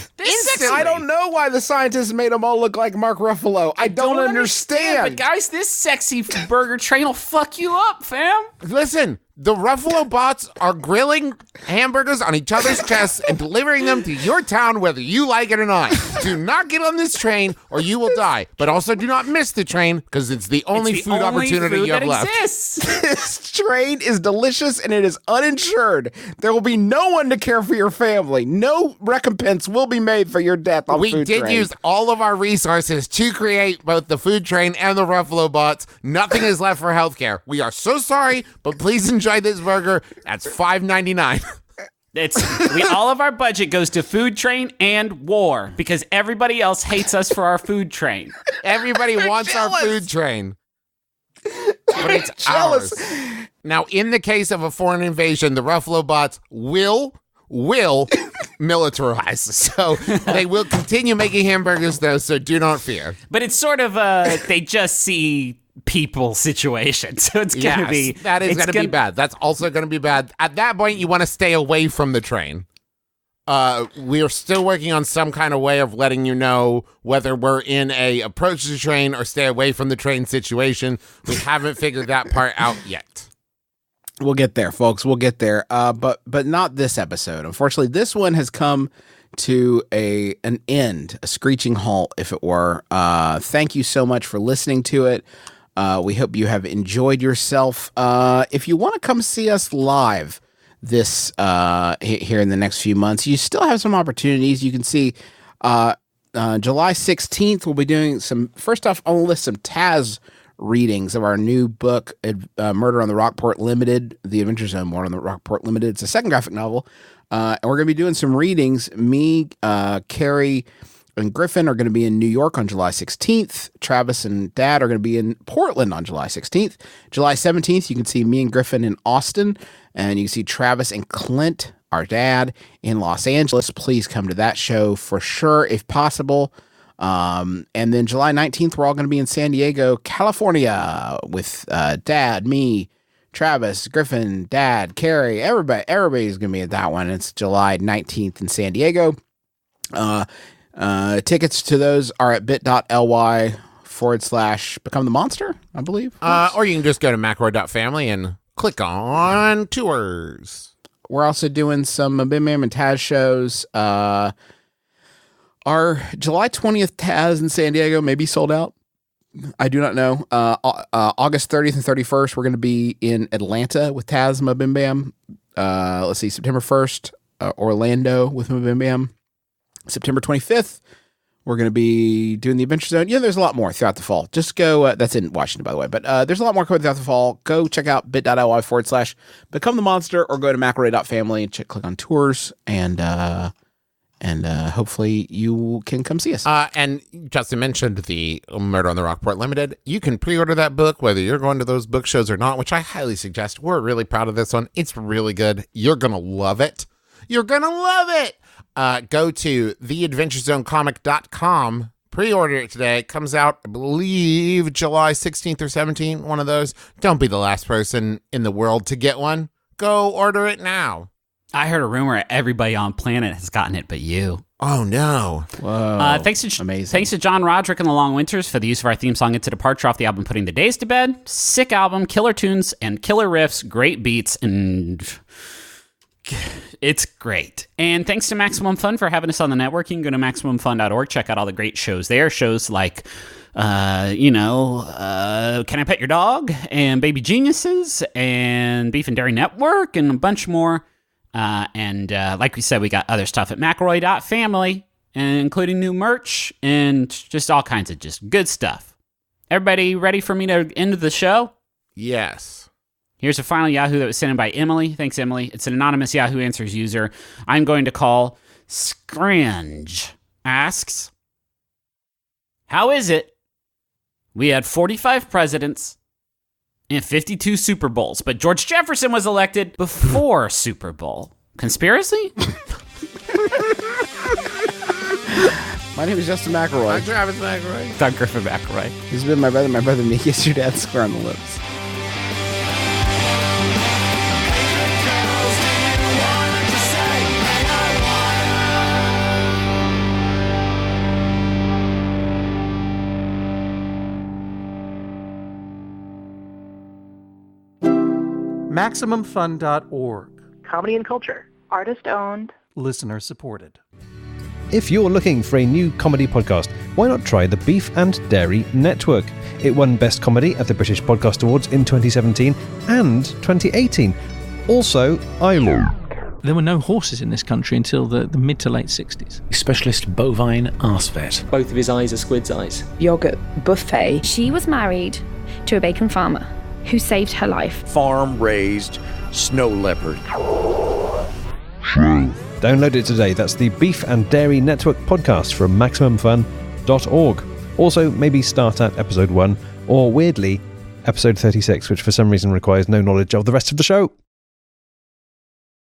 I don't know why the scientists made them all look like Mark Ruffalo. I don't understand. But guys, this sexy burger train will fuck you up, fam. Listen, the Ruffalo bots are grilling hamburgers on each other's chests and delivering them to your town whether you like it or not. Do not get on this train or you will die. But also do not miss the train because it's the only food opportunity you have left. This train is delicious and it is uninsured. There will be no one to care for your family. No recompense will be made for your death on We food did train. use all of our resources to create both the food train and the Ruffalo bots. Nothing is left for healthcare. We are so sorry, but please enjoy this burger. That's $5.99. All of our budget goes to food train and war because everybody else hates us for our food train. Everybody wants our food train. But it's ours. Now, in the case of a foreign invasion, the Ruffalo bots will militarize. So they will continue making hamburgers, though, so do not fear. But it's sort of they just see people situation. So it's going to be... That is going to be bad. That's also going to be bad. At that point, you want to stay away from the train. We are still working on some kind of way of letting you know whether we're in a approach the train or stay away from the train situation. We haven't figured that part out yet. We'll get there, folks. We'll get there. But not this episode. Unfortunately, this one has come to an end, a screeching halt, if it were. Thank you so much for listening to it. We hope you have enjoyed yourself. If you want to come see us live this here in the next few months, you still have some opportunities. You can see July 16th, we'll be doing first off, I'll list some Taz readings of our new book, Murder on the Rockport Limited, The Adventure Zone, Murder on the Rockport Limited. It's a second graphic novel. And we're going to be doing some readings. Me, Carrie, and Griffin are going to be in New York on July 16th. Travis and Dad are going to be in Portland on July 16th. July 17th, you can see me and Griffin in Austin. And you can see Travis and Clint, our dad, in Los Angeles. Please come to that show for sure, if possible. And then July 19th, we're all going to be in San Diego, California with Dad, me, Travis, Griffin, Dad, Carrie, everybody's going to be at that one. It's July 19th in San Diego. Tickets to those are at bit.ly/become the monster, I believe. Or you can just go to macro.family and click on tours. We're also doing some MBMBaM and Taz shows. Our July 20th Taz in San Diego may be sold out. I do not know. August 30th and 31st, we're going to be in Atlanta with Taz and MBMBaM. Let's see, September 1st, Orlando with MBMBaM. September 25th, we're going to be doing the Adventure Zone. Yeah, there's a lot more throughout the fall. Just go, that's in Washington, by the way, but there's a lot more coming throughout the fall. Go check out bit.ly/become the monster or go to macro.family and click on tours and And hopefully you can come see us. And Justin mentioned the Murder on the Rockport Limited. You can pre-order that book, whether you're going to those book shows or not, which I highly suggest. We're really proud of this one. It's really good. You're going to love it. You're going to love it. Go to theadventurezonecomic.com. Pre-order it today. It comes out, I believe, July 16th or 17th, one of those. Don't be the last person in the world to get one. Go order it now. I heard a rumor everybody on planet has gotten it but you. Oh, no. Whoa. Thanks to John Roderick and the Long Winters for the use of our theme song Into Departure off the album Putting the Days to Bed. Sick album, killer tunes, and killer riffs, great beats, and it's great. And thanks to Maximum Fun for having us on the network. You can go to MaximumFun.org, check out all the great shows there. Shows like, Can I Pet Your Dog? And Baby Geniuses, and Beef and Dairy Network, and a bunch more. Like we said, we got other stuff at McElroy.family, including new merch and just all kinds of just good stuff. Everybody ready for me to end the show? Yes. Here's a final Yahoo that was sent in by Emily. Thanks, Emily. It's an anonymous Yahoo Answers user I'm going to call Scringe. Asks, how is it? We had 45 presidents and 52 Super Bowls, but George Jefferson was elected before Super Bowl. Conspiracy? My name is Justin McElroy. I'm Travis McElroy. Doug Griffin McElroy. This has been my brother me. Kiss your dad square on the lips. MaximumFun.org. Comedy and culture. Artist owned. Listener supported. If you're looking for a new comedy podcast, why not try the Beef and Dairy Network? It won Best Comedy at the British Podcast Awards in 2017 and 2018. Also, there were no horses in this country until the mid to late 60s. Specialist bovine arse vet. Both of his eyes are squid's eyes. Yogurt buffet. She was married to a bacon farmer who saved her life. Farm-raised snow leopard. Download it today. That's the Beef and Dairy Network podcast from MaximumFun.org. Also, maybe start at episode 1, or weirdly, episode 36, which for some reason requires no knowledge of the rest of the show.